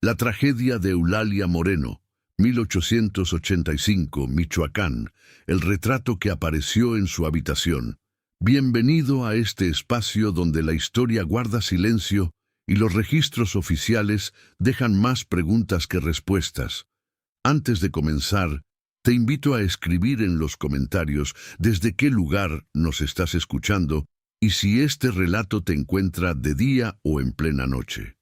La tragedia de Eulalia Moreno, 1885, Michoacán, el retrato que apareció en su habitación. Bienvenido a este espacio donde la historia guarda silencio y los registros oficiales dejan más preguntas que respuestas. Antes de comenzar, te invito a escribir en los comentarios desde qué lugar nos estás escuchando y si este relato te encuentra de día o en plena noche.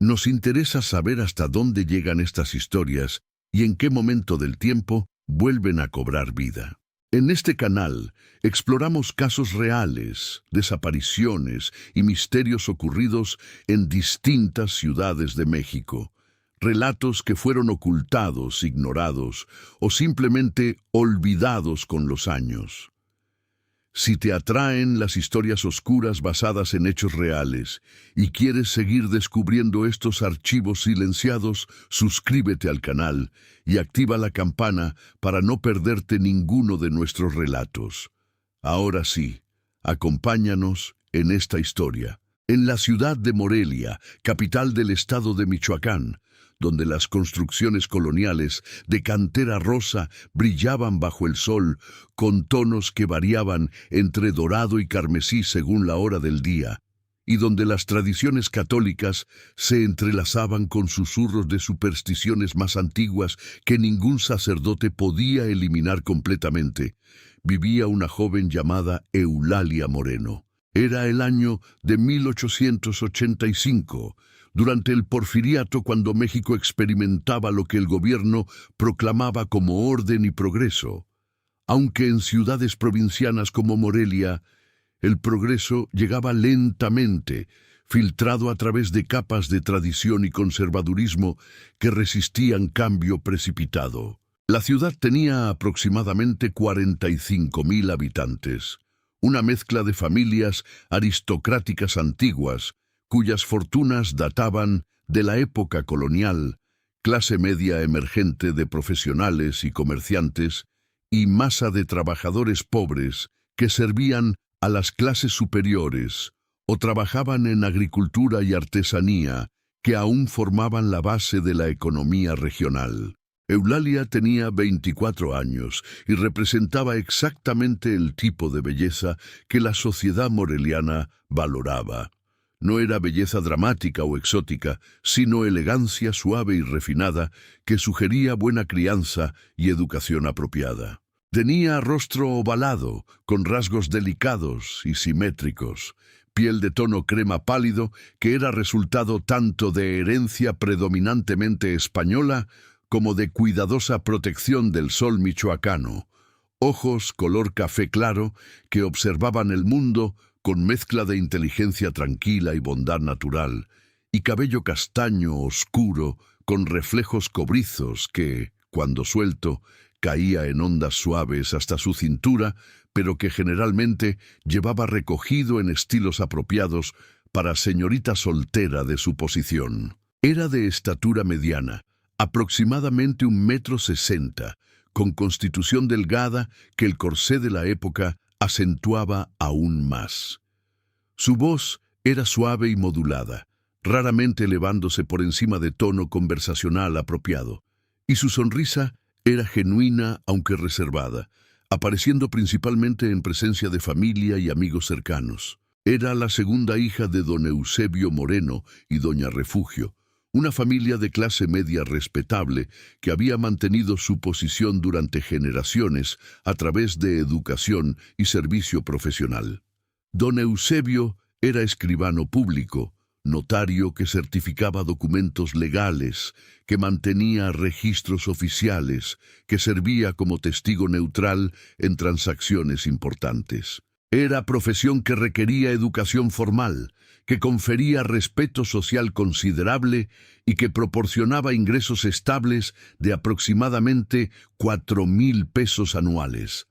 Nos interesa saber hasta dónde llegan estas historias y en qué momento del tiempo vuelven a cobrar vida. En este canal exploramos casos reales, desapariciones y misterios ocurridos en distintas ciudades de México. Relatos que fueron ocultados, ignorados o simplemente olvidados con los años. Si te atraen las historias oscuras basadas en hechos reales y quieres seguir descubriendo estos archivos silenciados, suscríbete al canal y activa la campana para no perderte ninguno de nuestros relatos. Ahora sí, acompáñanos en esta historia. En la ciudad de Morelia, capital del estado de Michoacán, donde las construcciones coloniales de cantera rosa brillaban bajo el sol con tonos que variaban entre dorado y carmesí según la hora del día, y donde las tradiciones católicas se entrelazaban con susurros de supersticiones más antiguas que ningún sacerdote podía eliminar completamente, vivía una joven llamada Eulalia Moreno. Era el año de 1885, durante el Porfiriato, cuando México experimentaba lo que el gobierno proclamaba como orden y progreso. Aunque en ciudades provincianas como Morelia, el progreso llegaba lentamente, filtrado a través de capas de tradición y conservadurismo que resistían cambio precipitado. La ciudad tenía aproximadamente 45,000 habitantes, una mezcla de familias aristocráticas antiguas, cuyas fortunas databan de la época colonial, clase media emergente de profesionales y comerciantes, y masa de trabajadores pobres que servían a las clases superiores o trabajaban en agricultura y artesanía, que aún formaban la base de la economía regional. Eulalia tenía 24 años y representaba exactamente el tipo de belleza que la sociedad moreliana valoraba. No era belleza dramática o exótica, sino elegancia suave y refinada que sugería buena crianza y educación apropiada. Tenía rostro ovalado, con rasgos delicados y simétricos, piel de tono crema pálido que era resultado tanto de herencia predominantemente española como de cuidadosa protección del sol michoacano, ojos color café claro que observaban el mundo con mezcla de inteligencia tranquila y bondad natural, y cabello castaño oscuro con reflejos cobrizos que, cuando suelto, caía en ondas suaves hasta su cintura, pero que generalmente llevaba recogido en estilos apropiados para señorita soltera de su posición. Era de estatura mediana, aproximadamente 1,60 m, con constitución delgada que el corsé de la época acentuaba aún más. Su voz era suave y modulada, raramente elevándose por encima de tono conversacional apropiado, y su sonrisa era genuina aunque reservada, apareciendo principalmente en presencia de familia y amigos cercanos. Era la segunda hija de don Eusebio Moreno y doña Refugio, una familia de clase media respetable que había mantenido su posición durante generaciones a través de educación y servicio profesional. Don Eusebio era escribano público, notario que certificaba documentos legales, que mantenía registros oficiales, que servía como testigo neutral en transacciones importantes. Era profesión que requería educación formal, que confería respeto social considerable y que proporcionaba ingresos estables de aproximadamente 4,000 pesos anuales.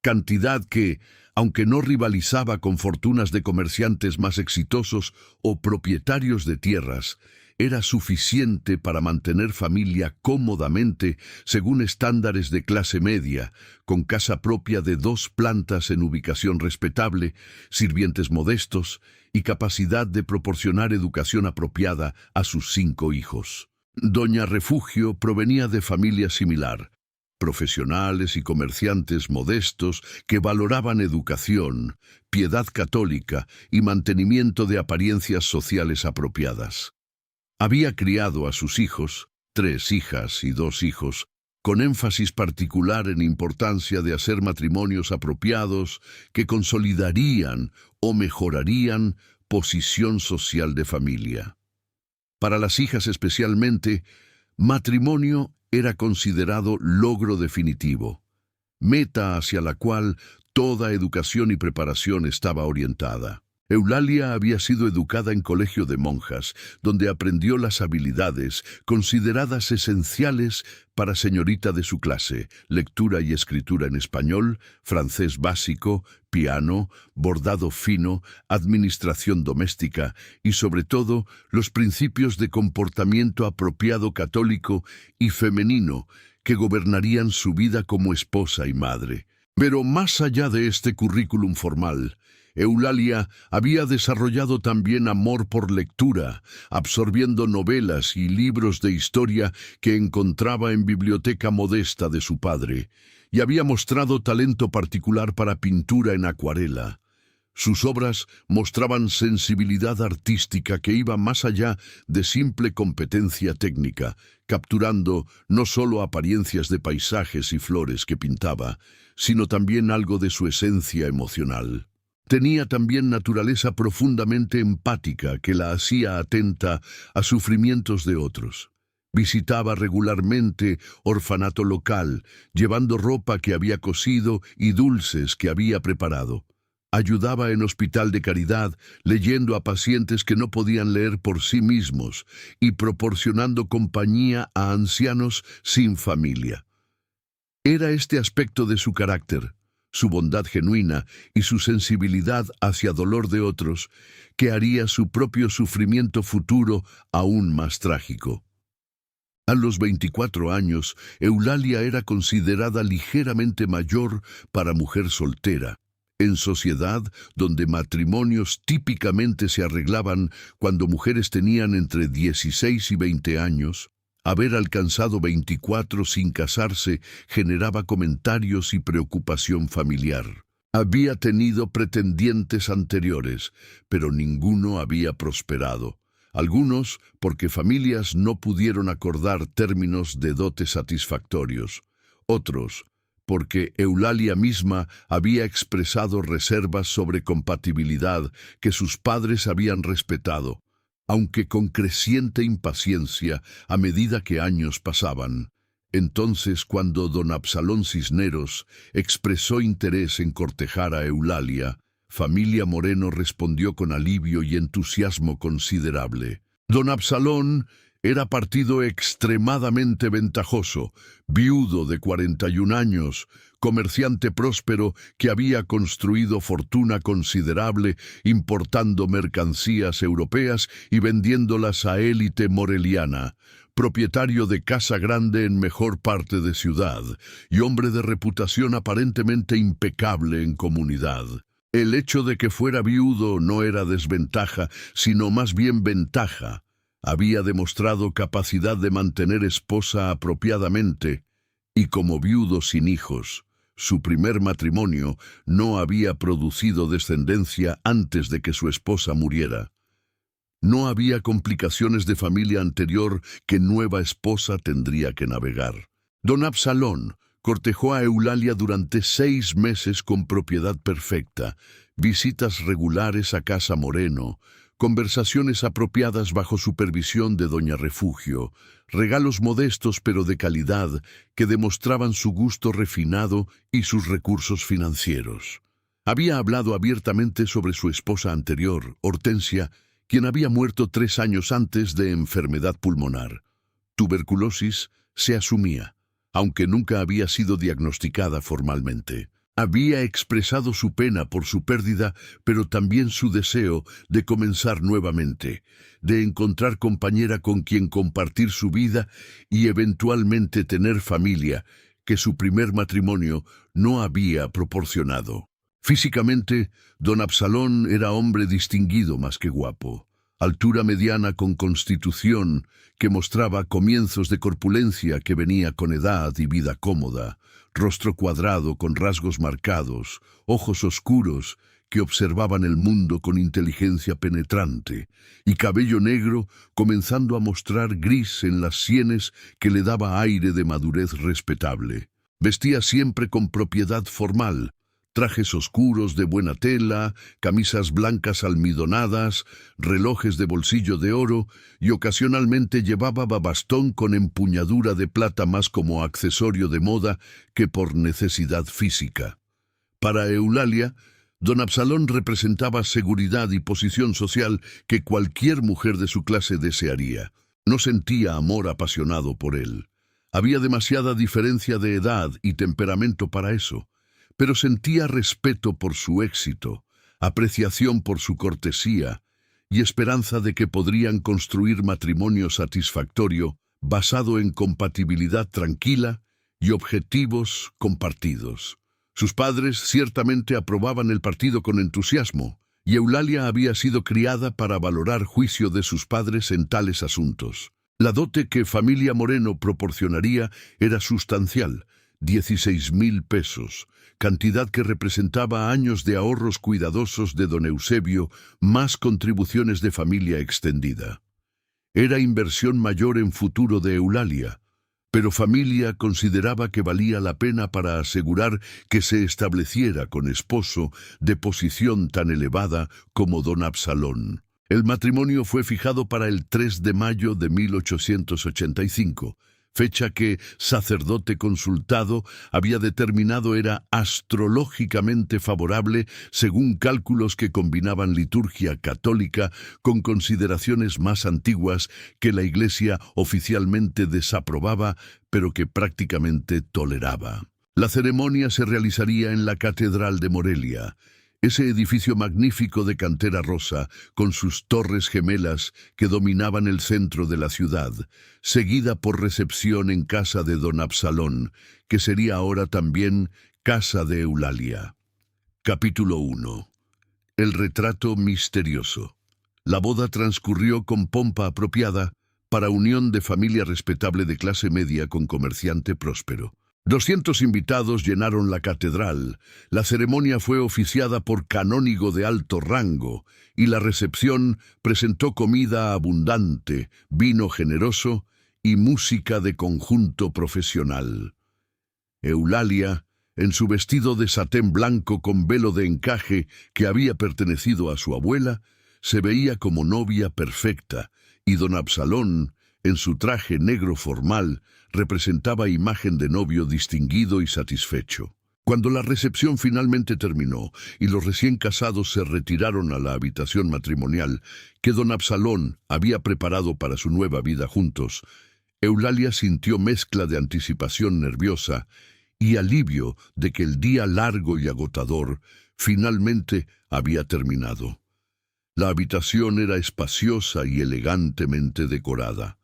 Cantidad que, aunque no rivalizaba con fortunas de comerciantes más exitosos o propietarios de tierras, era suficiente para mantener familia cómodamente según estándares de clase media, con casa propia de 2 plantas en ubicación respetable, sirvientes modestos y capacidad de proporcionar educación apropiada a sus 5 hijos. Doña Refugio provenía de familia similar, profesionales y comerciantes modestos que valoraban educación, piedad católica y mantenimiento de apariencias sociales apropiadas. Había criado a sus hijos, 3 hijas y 2 hijos, con énfasis particular en importancia de hacer matrimonios apropiados que consolidarían o mejorarían posición social de familia. Para las hijas especialmente, matrimonio era considerado logro definitivo, meta hacia la cual toda educación y preparación estaba orientada. Eulalia había sido educada en colegio de monjas, donde aprendió las habilidades consideradas esenciales para señorita de su clase: lectura y escritura en español, francés básico, piano, bordado fino, administración doméstica y, sobre todo, los principios de comportamiento apropiado católico y femenino que gobernarían su vida como esposa y madre. Pero más allá de este currículum formal, Eulalia había desarrollado también amor por lectura, absorbiendo novelas y libros de historia que encontraba en biblioteca modesta de su padre, y había mostrado talento particular para pintura en acuarela. Sus obras mostraban sensibilidad artística que iba más allá de simple competencia técnica, capturando no solo apariencias de paisajes y flores que pintaba, sino también algo de su esencia emocional. Tenía también naturaleza profundamente empática que la hacía atenta a sufrimientos de otros. Visitaba regularmente orfanato local, llevando ropa que había cosido y dulces que había preparado. Ayudaba en hospital de caridad, leyendo a pacientes que no podían leer por sí mismos y proporcionando compañía a ancianos sin familia. Era este aspecto de su carácter, su bondad genuina y su sensibilidad hacia dolor de otros, que haría su propio sufrimiento futuro aún más trágico. A los 24 años, Eulalia era considerada ligeramente mayor para mujer soltera, en sociedad donde matrimonios típicamente se arreglaban cuando mujeres tenían entre 16 y 20 años. Haber alcanzado 24 sin casarse generaba comentarios y preocupación familiar. Había tenido pretendientes anteriores, pero ninguno había prosperado. Algunos porque familias no pudieron acordar términos de dote satisfactorios. Otros porque Eulalia misma había expresado reservas sobre compatibilidad que sus padres habían respetado, aunque con creciente impaciencia a medida que años pasaban. Entonces, cuando don Absalón Cisneros expresó interés en cortejar a Eulalia, familia Moreno respondió con alivio y entusiasmo considerable. Don Absalón era partido extremadamente ventajoso, viudo de 41 años, comerciante próspero que había construido fortuna considerable importando mercancías europeas y vendiéndolas a élite moreliana, propietario de casa grande en mejor parte de ciudad y hombre de reputación aparentemente impecable en comunidad. El hecho de que fuera viudo no era desventaja, sino más bien ventaja. Había demostrado capacidad de mantener esposa apropiadamente, y como viudo sin hijos, su primer matrimonio no había producido descendencia antes de que su esposa muriera. No había complicaciones de familia anterior que nueva esposa tendría que navegar. Don Absalón cortejó a Eulalia durante 6 meses con propiedad perfecta, visitas regulares a casa Moreno, conversaciones apropiadas bajo supervisión de doña Refugio, regalos modestos pero de calidad que demostraban su gusto refinado y sus recursos financieros. Había hablado abiertamente sobre su esposa anterior, Hortensia, quien había muerto 3 años antes de enfermedad pulmonar. Tuberculosis se asumía, aunque nunca había sido diagnosticada formalmente. Había expresado su pena por su pérdida, pero también su deseo de comenzar nuevamente, de encontrar compañera con quien compartir su vida y eventualmente tener familia, que su primer matrimonio no había proporcionado. Físicamente, don Absalón era hombre distinguido más que guapo. Altura mediana con constitución que mostraba comienzos de corpulencia que venía con edad y vida cómoda, rostro cuadrado con rasgos marcados, ojos oscuros que observaban el mundo con inteligencia penetrante, y cabello negro comenzando a mostrar gris en las sienes que le daba aire de madurez respetable. Vestía siempre con propiedad formal, trajes oscuros de buena tela, camisas blancas almidonadas, relojes de bolsillo de oro y ocasionalmente llevaba bastón con empuñadura de plata más como accesorio de moda que por necesidad física. Para Eulalia, don Absalón representaba seguridad y posición social que cualquier mujer de su clase desearía. No sentía amor apasionado por él. Había demasiada diferencia de edad y temperamento para eso, pero sentía respeto por su éxito, apreciación por su cortesía y esperanza de que podrían construir matrimonio satisfactorio basado en compatibilidad tranquila y objetivos compartidos. Sus padres ciertamente aprobaban el partido con entusiasmo, y Eulalia había sido criada para valorar juicio de sus padres en tales asuntos. La dote que familia Moreno proporcionaría era sustancial, 16,000 pesos, cantidad que representaba años de ahorros cuidadosos de don Eusebio, más contribuciones de familia extendida. Era inversión mayor en futuro de Eulalia, pero familia consideraba que valía la pena para asegurar que se estableciera con esposo de posición tan elevada como don Absalón. El matrimonio fue fijado para el 3 de mayo de 1885, fecha que, sacerdote consultado, había determinado era astrológicamente favorable según cálculos que combinaban liturgia católica con consideraciones más antiguas que la Iglesia oficialmente desaprobaba, pero que prácticamente toleraba. La ceremonia se realizaría en la Catedral de Morelia, ese edificio magnífico de cantera rosa, con sus torres gemelas que dominaban el centro de la ciudad, seguida por recepción en casa de don Absalón, que sería ahora también casa de Eulalia. Capítulo 1. El retrato misterioso. La boda transcurrió con pompa apropiada para unión de familia respetable de clase media con comerciante próspero. 200 invitados llenaron la catedral, la ceremonia fue oficiada por canónigo de alto rango y la recepción presentó comida abundante, vino generoso y música de conjunto profesional. Eulalia, en su vestido de satén blanco con velo de encaje que había pertenecido a su abuela, se veía como novia perfecta, y don Absalón, en su traje negro formal, representaba imagen de novio distinguido y satisfecho. Cuando la recepción finalmente terminó y los recién casados se retiraron a la habitación matrimonial que don Absalón había preparado para su nueva vida juntos, Eulalia sintió mezcla de anticipación nerviosa y alivio de que el día largo y agotador finalmente había terminado. La habitación era espaciosa y elegantemente decorada.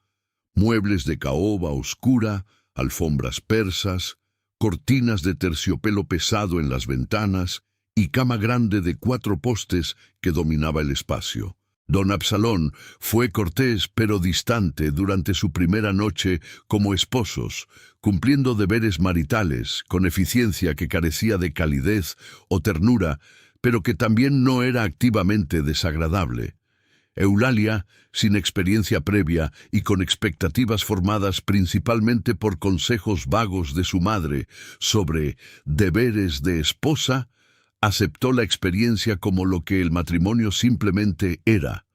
Muebles de caoba oscura, alfombras persas, cortinas de terciopelo pesado en las ventanas y cama grande de 4 postes que dominaba el espacio. Don Absalón fue cortés pero distante durante su primera noche como esposos, cumpliendo deberes maritales con eficiencia que carecía de calidez o ternura, pero que también no era activamente desagradable. Eulalia, sin experiencia previa y con expectativas formadas principalmente por consejos vagos de su madre sobre deberes de esposa, aceptó la experiencia como lo que el matrimonio simplemente era,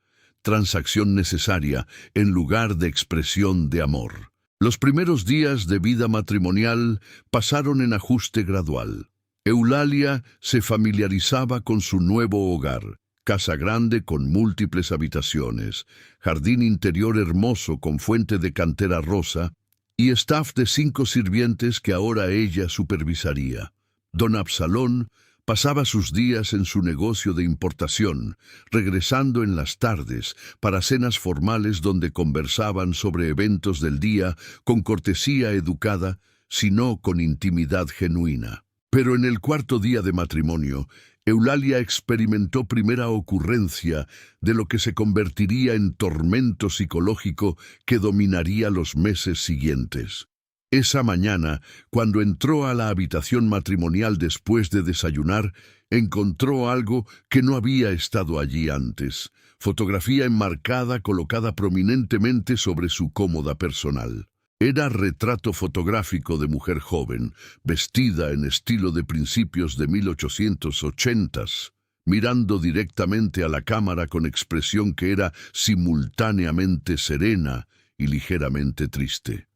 transacción necesaria en lugar de expresión de amor. Los primeros días de vida matrimonial pasaron en ajuste gradual. Eulalia se familiarizaba con su nuevo hogar. Casa grande con múltiples habitaciones, jardín interior hermoso con fuente de cantera rosa y staff de 5 sirvientes que ahora ella supervisaría. Don Absalón pasaba sus días en su negocio de importación, regresando en las tardes para cenas formales donde conversaban sobre eventos del día con cortesía educada, sino con intimidad genuina. Pero en el cuarto día de matrimonio, Eulalia experimentó primera ocurrencia de lo que se convertiría en tormento psicológico que dominaría los meses siguientes. Esa mañana, cuando entró a la habitación matrimonial después de desayunar, encontró algo que no había estado allí antes: fotografía enmarcada colocada prominentemente sobre su cómoda personal. Era retrato fotográfico de mujer joven, vestida en estilo de principios de 1880s, mirando directamente a la cámara con expresión que era simultáneamente serena y ligeramente triste.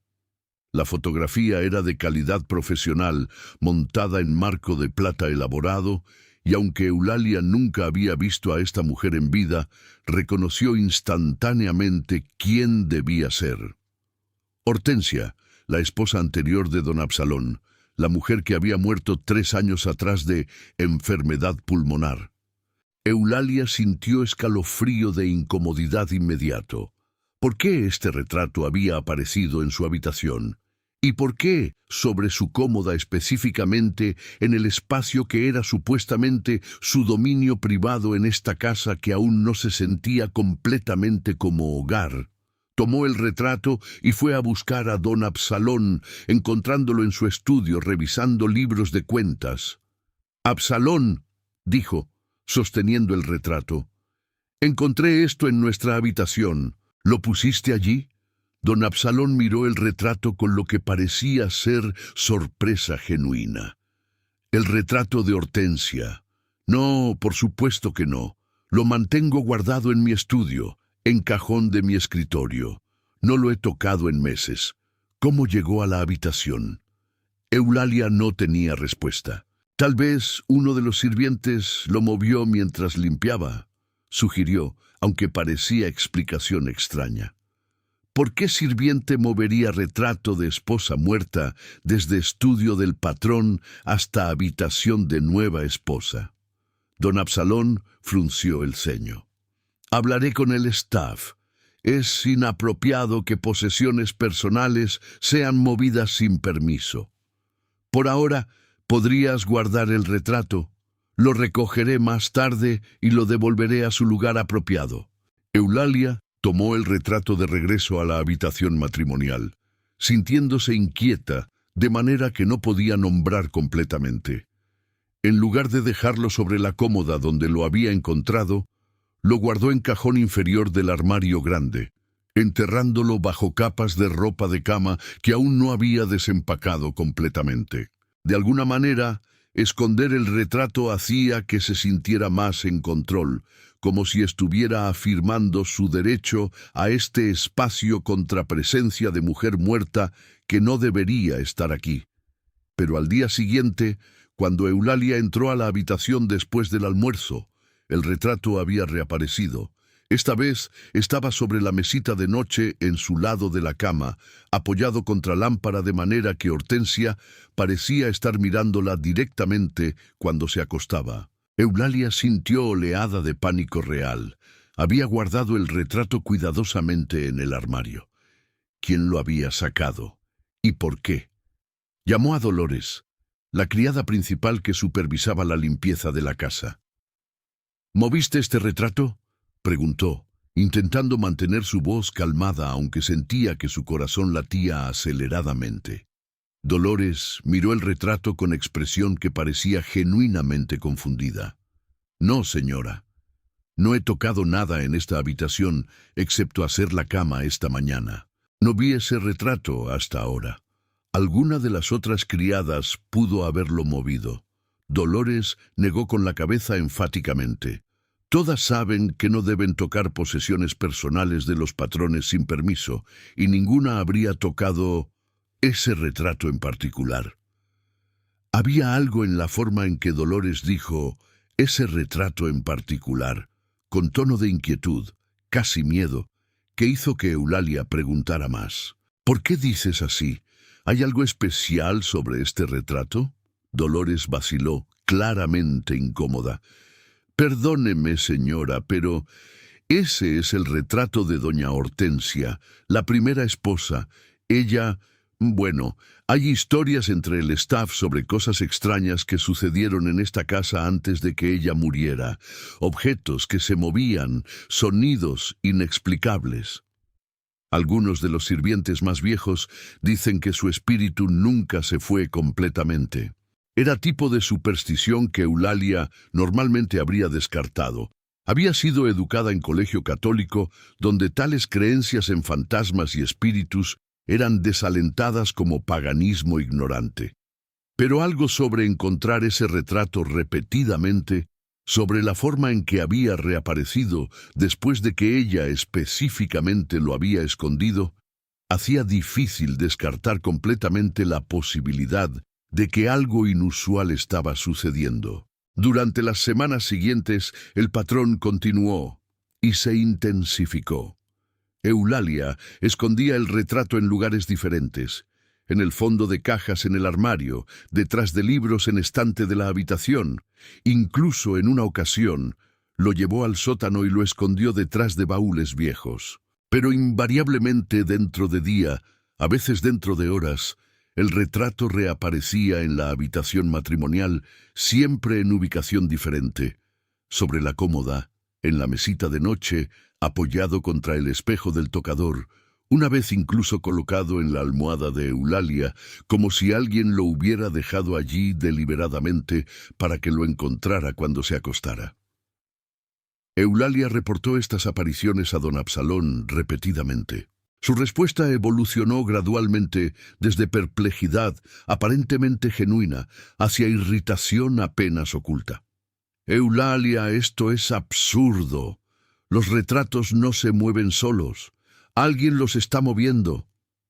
La fotografía era de calidad profesional, montada en marco de plata elaborado, y aunque Eulalia nunca había visto a esta mujer en vida, reconoció instantáneamente quién debía ser. Hortensia, la esposa anterior de don Absalón, la mujer que había muerto 3 años atrás de enfermedad pulmonar. Eulalia sintió escalofrío de incomodidad inmediato. ¿Por qué este retrato había aparecido en su habitación? ¿Y por qué sobre su cómoda específicamente en el espacio que era supuestamente su dominio privado en esta casa que aún no se sentía completamente como hogar? Tomó el retrato y fue a buscar a don Absalón, encontrándolo en su estudio revisando libros de cuentas. «Absalón», dijo, sosteniendo el retrato, «encontré esto en nuestra habitación. ¿Lo pusiste allí?» Don Absalón miró el retrato con lo que parecía ser sorpresa genuina. «El retrato de Hortensia. No, por supuesto que no. Lo mantengo guardado en mi estudio, en cajón de mi escritorio. No lo he tocado en meses. ¿Cómo llegó a la habitación?» Eulalia no tenía respuesta. «Tal vez uno de los sirvientes lo movió mientras limpiaba», sugirió, aunque parecía explicación extraña. ¿Por qué sirviente movería retrato de esposa muerta desde estudio del patrón hasta habitación de nueva esposa? Don Absalón frunció el ceño. «Hablaré con el staff. Es inapropiado que posesiones personales sean movidas sin permiso. Por ahora, podrías guardar el retrato. Lo recogeré más tarde y lo devolveré a su lugar apropiado». Eulalia tomó el retrato de regreso a la habitación matrimonial, sintiéndose inquieta, de manera que no podía nombrar completamente. En lugar de dejarlo sobre la cómoda donde lo había encontrado, lo guardó en cajón inferior del armario grande, enterrándolo bajo capas de ropa de cama que aún no había desempacado completamente. De alguna manera, esconder el retrato hacía que se sintiera más en control, como si estuviera afirmando su derecho a este espacio contra presencia de mujer muerta que no debería estar aquí. Pero al día siguiente, cuando Eulalia entró a la habitación después del almuerzo, el retrato había reaparecido. Esta vez estaba sobre la mesita de noche en su lado de la cama, apoyado contra lámpara de manera que Hortensia parecía estar mirándola directamente cuando se acostaba. Eulalia sintió oleada de pánico real. Había guardado el retrato cuidadosamente en el armario. ¿Quién lo había sacado? ¿Y por qué? Llamó a Dolores, la criada principal que supervisaba la limpieza de la casa. «¿Moviste este retrato?», preguntó, intentando mantener su voz calmada aunque sentía que su corazón latía aceleradamente. Dolores miró el retrato con expresión que parecía genuinamente confundida. «No, señora. No he tocado nada en esta habitación excepto hacer la cama esta mañana. No vi ese retrato hasta ahora. Alguna de las otras criadas pudo haberlo movido». Dolores negó con la cabeza enfáticamente. «Todas saben que no deben tocar posesiones personales de los patrones sin permiso, y ninguna habría tocado ese retrato en particular». Había algo en la forma en que Dolores dijo «ese retrato en particular», con tono de inquietud, casi miedo, que hizo que Eulalia preguntara más. «¿Por qué dices así? ¿Hay algo especial sobre este retrato?». Dolores vaciló, claramente incómoda. Perdóneme, señora, pero ese es el retrato de doña Hortensia, la primera esposa. Ella... Bueno, hay historias entre el staff sobre cosas extrañas que sucedieron en esta casa antes de que ella muriera. Objetos que se movían, sonidos inexplicables. Algunos de los sirvientes más viejos dicen que su espíritu nunca se fue completamente. Era tipo de superstición que Eulalia normalmente habría descartado. Había sido educada en colegio católico, donde tales creencias en fantasmas y espíritus eran desalentadas como paganismo ignorante. Pero algo sobre encontrar ese retrato repetidamente, sobre la forma en que había reaparecido después de que ella específicamente lo había escondido, hacía difícil descartar completamente la posibilidad de que algo inusual estaba sucediendo. Durante las semanas siguientes, el patrón continuó y se intensificó. Eulalia escondía el retrato en lugares diferentes, en el fondo de cajas en el armario, detrás de libros en estante de la habitación. Incluso en una ocasión, lo llevó al sótano y lo escondió detrás de baúles viejos. Pero invariablemente dentro de día, a veces dentro de horas, el retrato reaparecía en la habitación matrimonial, siempre en ubicación diferente, sobre la cómoda, en la mesita de noche, apoyado contra el espejo del tocador, una vez incluso colocado en la almohada de Eulalia, como si alguien lo hubiera dejado allí deliberadamente para que lo encontrara cuando se acostara. Eulalia reportó estas apariciones a don Absalón repetidamente. Su respuesta evolucionó gradualmente desde perplejidad aparentemente genuina hacia irritación apenas oculta. Eulalia, esto es absurdo. Los retratos no se mueven solos. Alguien los está moviendo.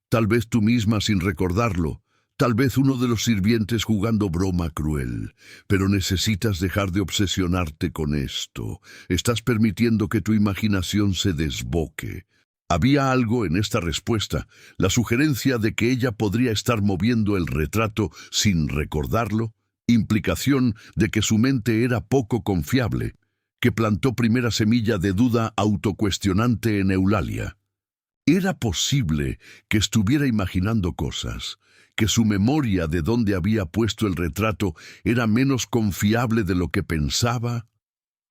Tal vez tú misma sin recordarlo. Tal vez uno de los sirvientes jugando broma cruel. Pero necesitas dejar de obsesionarte con esto. Estás permitiendo que tu imaginación se desboque. Había algo en esta respuesta, la sugerencia de que ella podría estar moviendo el retrato sin recordarlo, implicación de que su mente era poco confiable, que plantó primera semilla de duda autocuestionante en Eulalia. Era posible que estuviera imaginando cosas, que su memoria de dónde había puesto el retrato era menos confiable de lo que pensaba,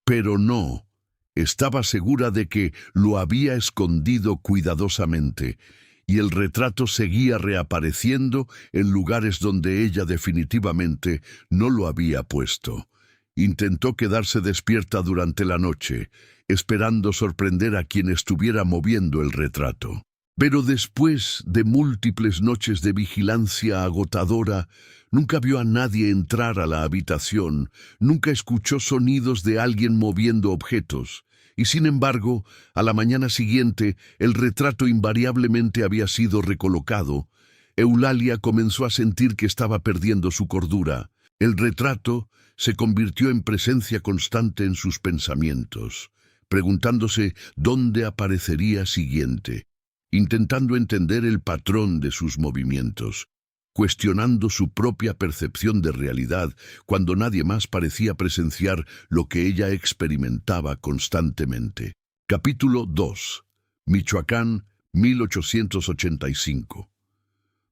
pero no. Estaba segura de que lo había escondido cuidadosamente, y el retrato seguía reapareciendo en lugares donde ella definitivamente no lo había puesto. Intentó quedarse despierta durante la noche, esperando sorprender a quien estuviera moviendo el retrato. Pero después de múltiples noches de vigilancia agotadora, nunca vio a nadie entrar a la habitación, nunca escuchó sonidos de alguien moviendo objetos, y sin embargo, a la mañana siguiente, el retrato invariablemente había sido recolocado. Eulalia comenzó a sentir que estaba perdiendo su cordura. El retrato se convirtió en presencia constante en sus pensamientos, preguntándose dónde aparecería siguiente, intentando entender el patrón de sus movimientos, cuestionando su propia percepción de realidad cuando nadie más parecía presenciar lo que ella experimentaba constantemente. Capítulo 2. Michoacán, 1885.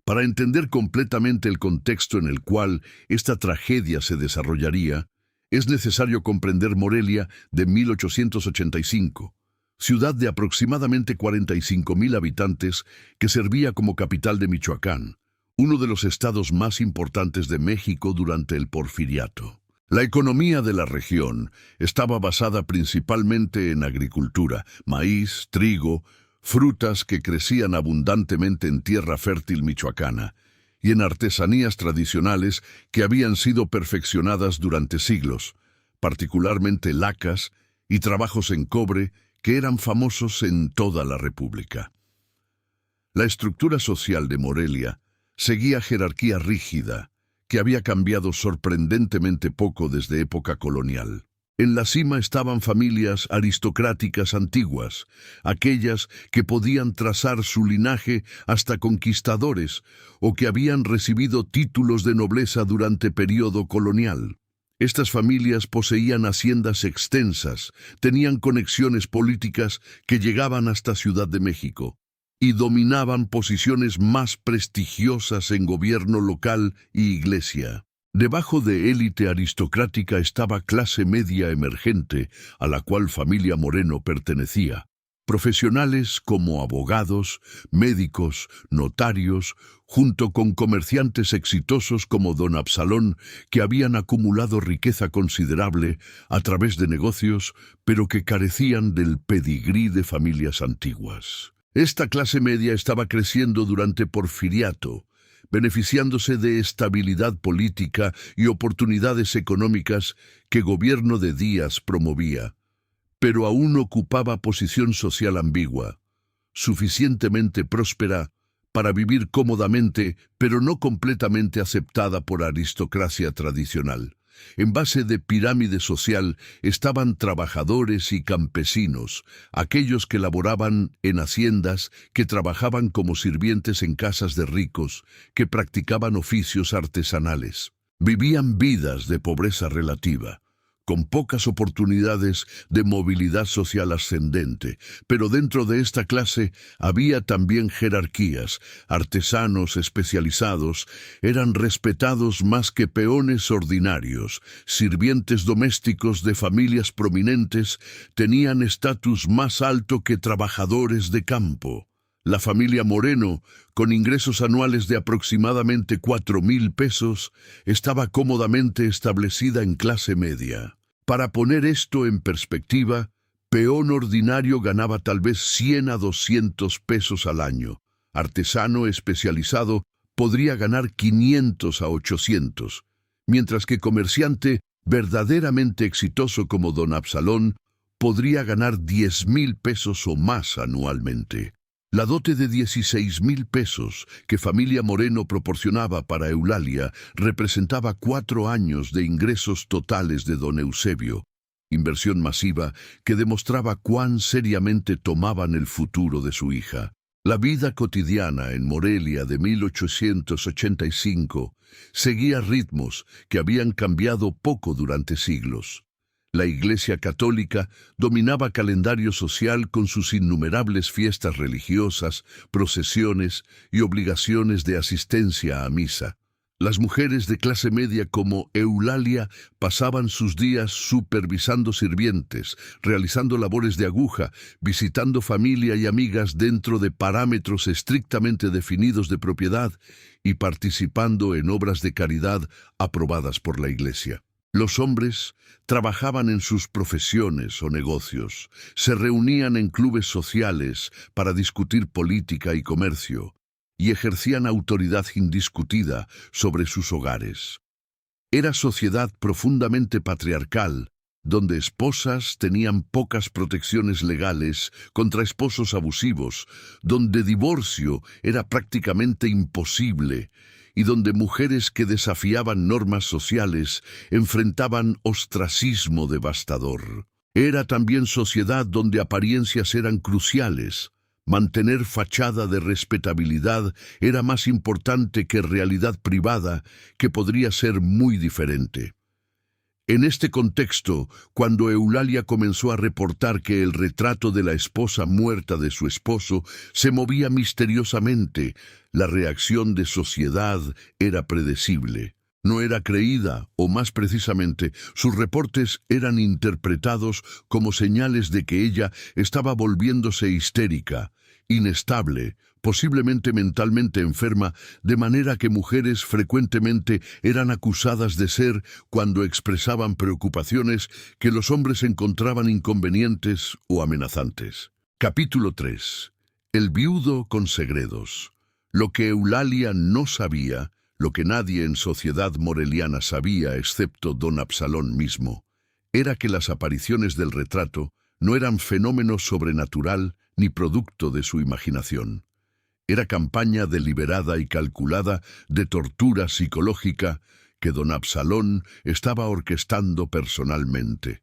Para entender completamente el contexto en el cual esta tragedia se desarrollaría, es necesario comprender Morelia de 1885, ciudad de aproximadamente 45,000 habitantes que servía como capital de Michoacán, uno de los estados más importantes de México durante el Porfiriato. La economía de la región estaba basada principalmente en agricultura, maíz, trigo, frutas que crecían abundantemente en tierra fértil michoacana, y en artesanías tradicionales que habían sido perfeccionadas durante siglos, particularmente lacas y trabajos en cobre que eran famosos en toda la República. La estructura social de Morelia seguía jerarquía rígida, que había cambiado sorprendentemente poco desde época colonial. En la cima estaban familias aristocráticas antiguas, aquellas que podían trazar su linaje hasta conquistadores o que habían recibido títulos de nobleza durante período colonial. Estas familias poseían haciendas extensas, tenían conexiones políticas que llegaban hasta Ciudad de México y dominaban posiciones más prestigiosas en gobierno local y iglesia. Debajo de élite aristocrática estaba clase media emergente, a la cual familia Moreno pertenecía. Profesionales como abogados, médicos, notarios, junto con comerciantes exitosos como don Absalón, que habían acumulado riqueza considerable a través de negocios, pero que carecían del pedigrí de familias antiguas. Esta clase media estaba creciendo durante Porfiriato, beneficiándose de estabilidad política y oportunidades económicas que gobierno de Díaz promovía, pero aún ocupaba posición social ambigua, suficientemente próspera para vivir cómodamente, pero no completamente aceptada por aristocracia tradicional. En base de pirámide social estaban trabajadores y campesinos, aquellos que laboraban en haciendas, que trabajaban como sirvientes en casas de ricos, que practicaban oficios artesanales. Vivían vidas de pobreza relativa, con pocas oportunidades de movilidad social ascendente, pero dentro de esta clase había también jerarquías. Artesanos especializados eran respetados más que peones ordinarios. Sirvientes domésticos de familias prominentes tenían estatus más alto que trabajadores de campo. La familia Moreno, con ingresos anuales de aproximadamente 4,000 pesos, estaba cómodamente establecida en clase media. Para poner esto en perspectiva, peón ordinario ganaba tal vez 100 a 200 pesos al año. Artesano especializado podría ganar 500 a 800, mientras que comerciante verdaderamente exitoso como don Absalón podría ganar 10,000 pesos o más anualmente. La dote de 16,000 pesos que familia Moreno proporcionaba para Eulalia representaba 4 años de ingresos totales de don Eusebio, inversión masiva que demostraba cuán seriamente tomaban el futuro de su hija. La vida cotidiana en Morelia de 1885 seguía ritmos que habían cambiado poco durante siglos. La Iglesia Católica dominaba calendario social con sus innumerables fiestas religiosas, procesiones y obligaciones de asistencia a misa. Las mujeres de clase media como Eulalia pasaban sus días supervisando sirvientes, realizando labores de aguja, visitando familia y amigas dentro de parámetros estrictamente definidos de propiedad y participando en obras de caridad aprobadas por la Iglesia. Los hombres trabajaban en sus profesiones o negocios, se reunían en clubes sociales para discutir política y comercio, y ejercían autoridad indiscutida sobre sus hogares. Era sociedad profundamente patriarcal, donde esposas tenían pocas protecciones legales contra esposos abusivos, donde divorcio era prácticamente imposible, y donde mujeres que desafiaban normas sociales enfrentaban ostracismo devastador. Era también sociedad donde apariencias eran cruciales. Mantener fachada de respetabilidad era más importante que realidad privada, que podría ser muy diferente. En este contexto, cuando Eulalia comenzó a reportar que el retrato de la esposa muerta de su esposo se movía misteriosamente, la reacción de sociedad era predecible. No era creída, o más precisamente, sus reportes eran interpretados como señales de que ella estaba volviéndose histérica, inestable, posiblemente mentalmente enferma, de manera que mujeres frecuentemente eran acusadas de ser cuando expresaban preocupaciones que los hombres encontraban inconvenientes o amenazantes. Capítulo 3. El viudo con segredos. Lo que Eulalia no sabía, lo que nadie en sociedad moreliana sabía excepto don Absalón mismo, era que las apariciones del retrato no eran fenómeno sobrenatural ni producto de su imaginación. Era campaña deliberada y calculada de tortura psicológica que don Absalón estaba orquestando personalmente.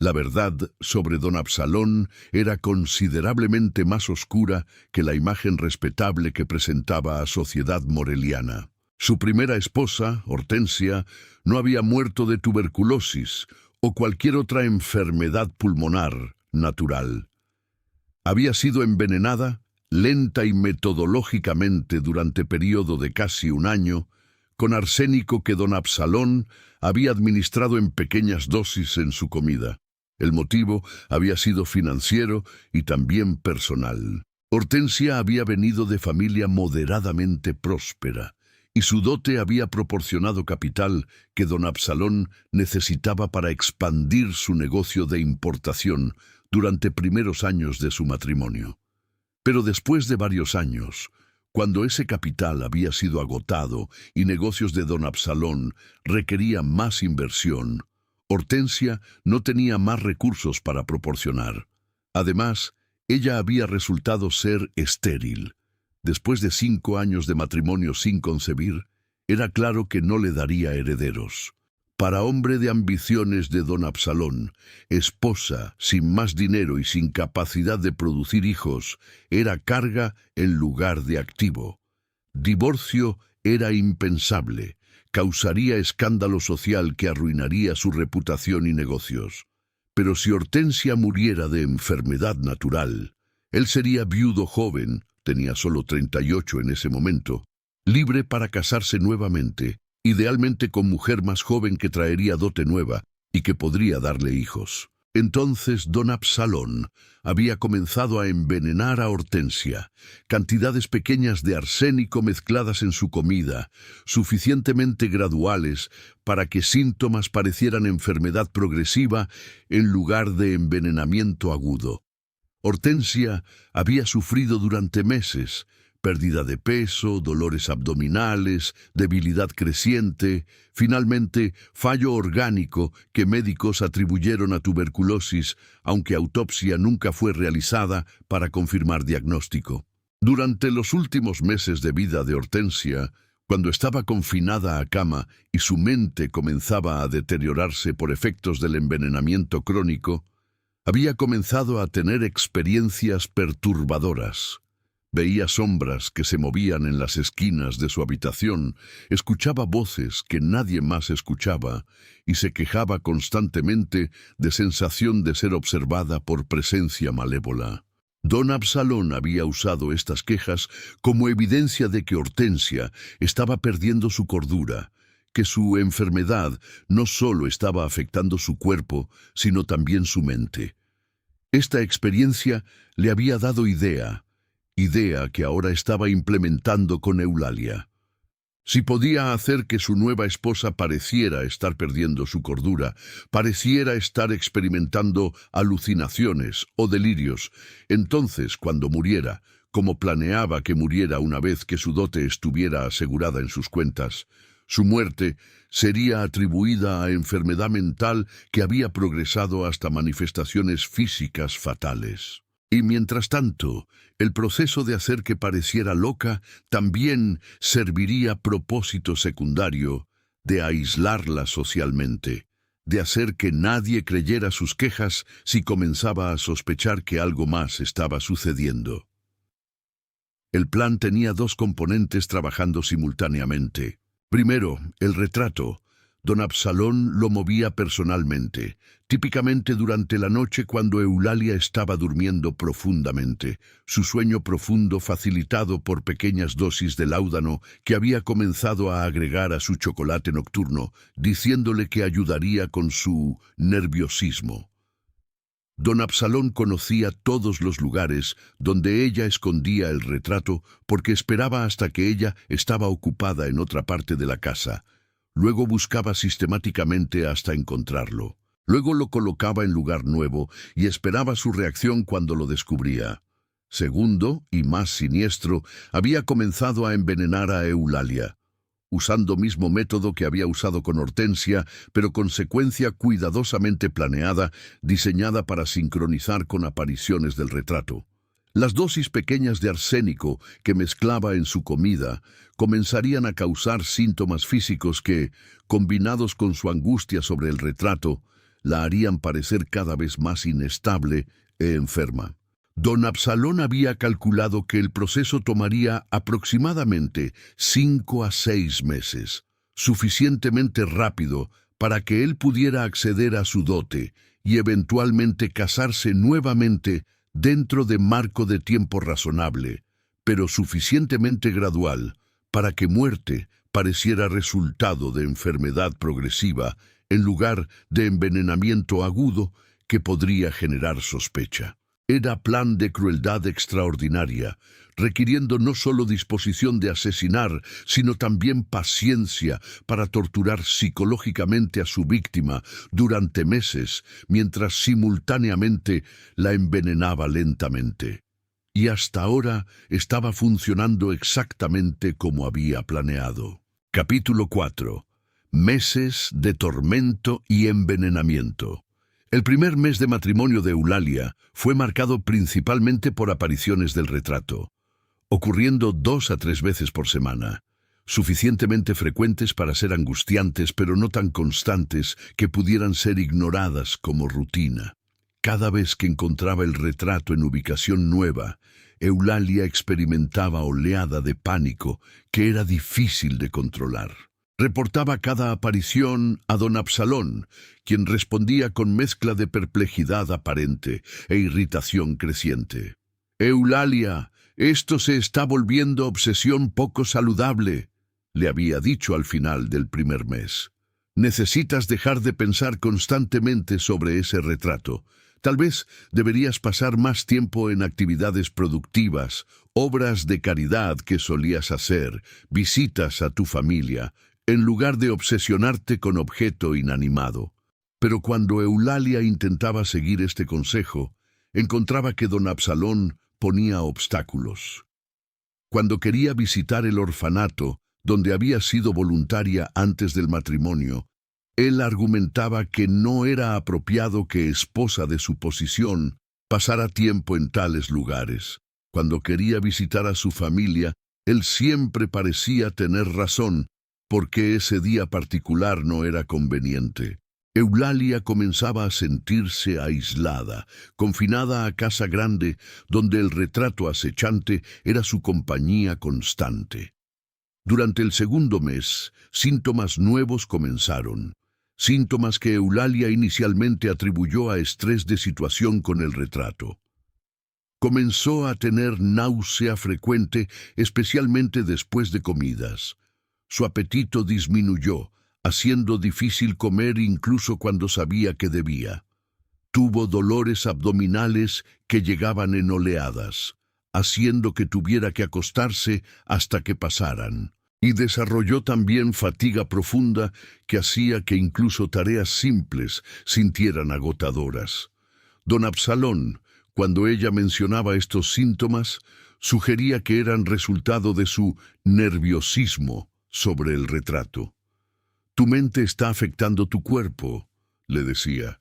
La verdad sobre don Absalón era considerablemente más oscura que la imagen respetable que presentaba a sociedad moreliana. Su primera esposa, Hortensia, no había muerto de tuberculosis o cualquier otra enfermedad pulmonar natural. Había sido envenenada, lenta y metodológicamente durante período de casi un año, con arsénico que don Absalón había administrado en pequeñas dosis en su comida. El motivo había sido financiero y también personal. Hortensia había venido de familia moderadamente próspera, y su dote había proporcionado capital que don Absalón necesitaba para expandir su negocio de importación durante primeros años de su matrimonio. Pero después de varios años, cuando ese capital había sido agotado y negocios de don Absalón requerían más inversión, Hortensia no tenía más recursos para proporcionar. Además, ella había resultado ser estéril. Después de 5 años de matrimonio sin concebir, era claro que no le daría herederos. Para hombre de ambiciones de don Absalón, esposa sin más dinero y sin capacidad de producir hijos, era carga en lugar de activo. Divorcio era impensable. Causaría escándalo social que arruinaría su reputación y negocios. Pero si Hortensia muriera de enfermedad natural, él sería viudo joven, tenía solo 38 en ese momento, libre para casarse nuevamente, idealmente con mujer más joven que traería dote nueva y que podría darle hijos. Entonces don Absalón había comenzado a envenenar a Hortensia, cantidades pequeñas de arsénico mezcladas en su comida, suficientemente graduales para que síntomas parecieran enfermedad progresiva en lugar de envenenamiento agudo. Hortensia había sufrido durante meses pérdida de peso, dolores abdominales, debilidad creciente, finalmente fallo orgánico que médicos atribuyeron a tuberculosis, aunque autopsia nunca fue realizada para confirmar diagnóstico. Durante los últimos meses de vida de Hortensia, cuando estaba confinada a cama y su mente comenzaba a deteriorarse por efectos del envenenamiento crónico, había comenzado a tener experiencias perturbadoras. Veía sombras que se movían en las esquinas de su habitación, escuchaba voces que nadie más escuchaba y se quejaba constantemente de sensación de ser observada por presencia malévola. Don Absalón había usado estas quejas como evidencia de que Hortensia estaba perdiendo su cordura, que su enfermedad no solo estaba afectando su cuerpo, sino también su mente. Esta experiencia le había dado idea que ahora estaba implementando con Eulalia. Si podía hacer que su nueva esposa pareciera estar perdiendo su cordura, pareciera estar experimentando alucinaciones o delirios, entonces, cuando muriera, como planeaba que muriera una vez que su dote estuviera asegurada en sus cuentas, su muerte sería atribuida a enfermedad mental que había progresado hasta manifestaciones físicas fatales. Y mientras tanto, el proceso de hacer que pareciera loca también serviría propósito secundario de aislarla socialmente, de hacer que nadie creyera sus quejas si comenzaba a sospechar que algo más estaba sucediendo. El plan tenía 2 componentes trabajando simultáneamente. Primero, el retrato. Don Absalón lo movía personalmente, típicamente durante la noche cuando Eulalia estaba durmiendo profundamente, su sueño profundo facilitado por pequeñas dosis de láudano que había comenzado a agregar a su chocolate nocturno, diciéndole que ayudaría con su nerviosismo. Don Absalón conocía todos los lugares donde ella escondía el retrato porque esperaba hasta que ella estaba ocupada en otra parte de la casa. Luego buscaba sistemáticamente hasta encontrarlo. Luego lo colocaba en lugar nuevo y esperaba su reacción cuando lo descubría. Segundo, y más siniestro, había comenzado a envenenar a Eulalia, usando mismo método que había usado con Hortensia, pero con secuencia cuidadosamente planeada, diseñada para sincronizar con apariciones del retrato. Las dosis pequeñas de arsénico que mezclaba en su comida comenzarían a causar síntomas físicos que, combinados con su angustia sobre el retrato, la harían parecer cada vez más inestable e enferma. Don Absalón había calculado que el proceso tomaría aproximadamente 5 a 6 meses, suficientemente rápido para que él pudiera acceder a su dote y eventualmente casarse nuevamente dentro de marco de tiempo razonable, pero suficientemente gradual para que muerte pareciera resultado de enfermedad progresiva en lugar de envenenamiento agudo que podría generar sospecha. Era plan de crueldad extraordinaria, requiriendo no solo disposición de asesinar, sino también paciencia para torturar psicológicamente a su víctima durante meses, mientras simultáneamente la envenenaba lentamente. Y hasta ahora estaba funcionando exactamente como había planeado. Capítulo 4. Meses de tormento y envenenamiento. El primer mes de matrimonio de Eulalia fue marcado principalmente por apariciones del retrato, ocurriendo 2 a 3 veces por semana, suficientemente frecuentes para ser angustiantes pero no tan constantes que pudieran ser ignoradas como rutina. Cada vez que encontraba el retrato en ubicación nueva, Eulalia experimentaba oleada de pánico que era difícil de controlar. Reportaba cada aparición a don Absalón, quien respondía con mezcla de perplejidad aparente e irritación creciente. «Eulalia, esto se está volviendo obsesión poco saludable», le había dicho al final del primer mes. «Necesitas dejar de pensar constantemente sobre ese retrato. Tal vez deberías pasar más tiempo en actividades productivas, obras de caridad que solías hacer, visitas a tu familia, en lugar de obsesionarte con objeto inanimado». Pero cuando Eulalia intentaba seguir este consejo, encontraba que don Absalón ponía obstáculos. Cuando quería visitar el orfanato, donde había sido voluntaria antes del matrimonio, él argumentaba que no era apropiado que esposa de su posición pasara tiempo en tales lugares. Cuando quería visitar a su familia, él siempre parecía tener razón, porque ese día particular no era conveniente. Eulalia comenzaba a sentirse aislada, confinada a casa grande, donde el retrato acechante era su compañía constante. Durante el segundo mes, síntomas nuevos comenzaron. Síntomas que Eulalia inicialmente atribuyó a estrés de situación con el retrato. Comenzó a tener náusea frecuente, especialmente después de comidas. Su apetito disminuyó, haciendo difícil comer incluso cuando sabía que debía. Tuvo dolores abdominales que llegaban en oleadas, haciendo que tuviera que acostarse hasta que pasaran. Y desarrolló también fatiga profunda que hacía que incluso tareas simples sintieran agotadoras. Don Absalón, cuando ella mencionaba estos síntomas, sugería que eran resultado de su nerviosismo sobre el retrato. «Tu mente está afectando tu cuerpo», le decía.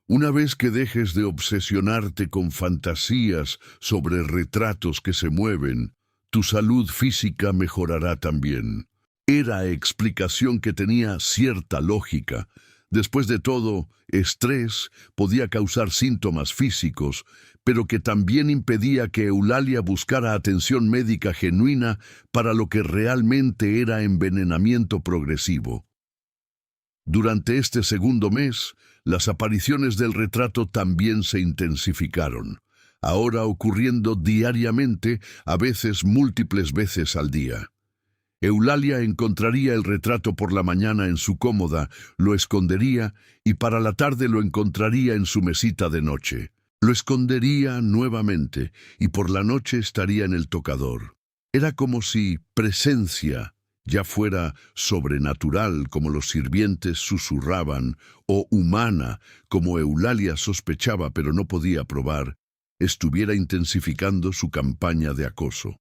«Una vez que dejes de obsesionarte con fantasías sobre retratos que se mueven, tu salud física mejorará también». Era explicación que tenía cierta lógica. Después de todo, estrés podía causar síntomas físicos, pero que también impedía que Eulalia buscara atención médica genuina para lo que realmente era envenenamiento progresivo. Durante este segundo mes, las apariciones del retrato también se intensificaron, ahora ocurriendo diariamente, a veces múltiples veces al día. Eulalia encontraría el retrato por la mañana en su cómoda, lo escondería y para la tarde lo encontraría en su mesita de noche. Lo escondería nuevamente y por la noche estaría en el tocador. Era como si presencia ya fuera sobrenatural, como los sirvientes susurraban, o humana, como Eulalia sospechaba pero no podía probar, estuviera intensificando su campaña de acoso.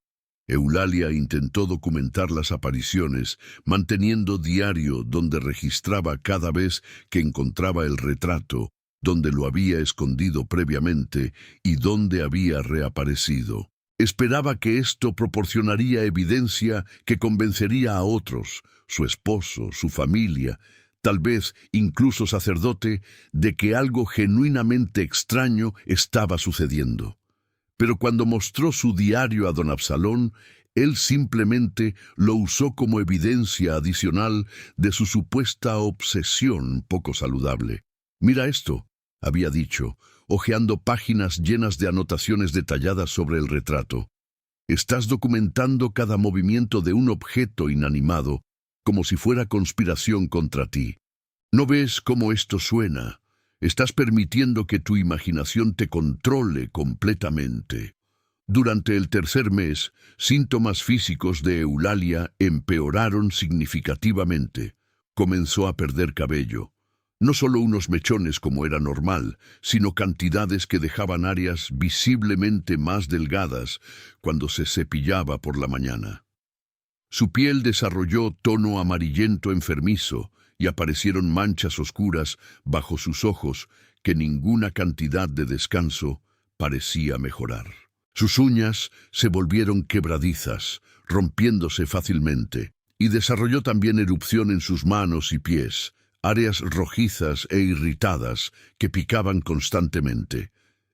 Eulalia intentó documentar las apariciones, manteniendo diario donde registraba cada vez que encontraba el retrato, donde lo había escondido previamente y donde había reaparecido. Esperaba que esto proporcionaría evidencia que convencería a otros, su esposo, su familia, tal vez incluso sacerdote, de que algo genuinamente extraño estaba sucediendo. Pero cuando mostró su diario a don Absalón, él simplemente lo usó como evidencia adicional de su supuesta obsesión poco saludable. «Mira esto», había dicho, hojeando páginas llenas de anotaciones detalladas sobre el retrato. «Estás documentando cada movimiento de un objeto inanimado, como si fuera conspiración contra ti. ¿No ves cómo esto suena? Estás permitiendo que tu imaginación te controle completamente». Durante el tercer mes, síntomas físicos de Eulalia empeoraron significativamente. Comenzó a perder cabello. No solo unos mechones como era normal, sino cantidades que dejaban áreas visiblemente más delgadas cuando se cepillaba por la mañana. Su piel desarrolló tono amarillento enfermizo y aparecieron manchas oscuras bajo sus ojos que ninguna cantidad de descanso parecía mejorar. Sus uñas se volvieron quebradizas, rompiéndose fácilmente, y desarrolló también erupción en sus manos y pies, áreas rojizas e irritadas que picaban constantemente.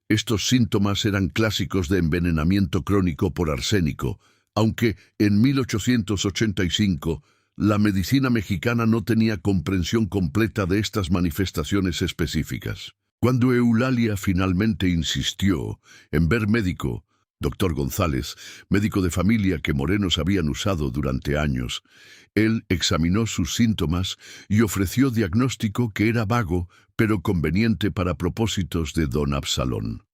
Estos síntomas eran clásicos de envenenamiento crónico por arsénico, aunque en 1885 la medicina mexicana no tenía comprensión completa de estas manifestaciones específicas. Cuando Eulalia finalmente insistió en ver médico, doctor González, médico de familia que morenos habían usado durante años, él examinó sus síntomas y ofreció diagnóstico que era vago, pero conveniente para propósitos de don Absalón.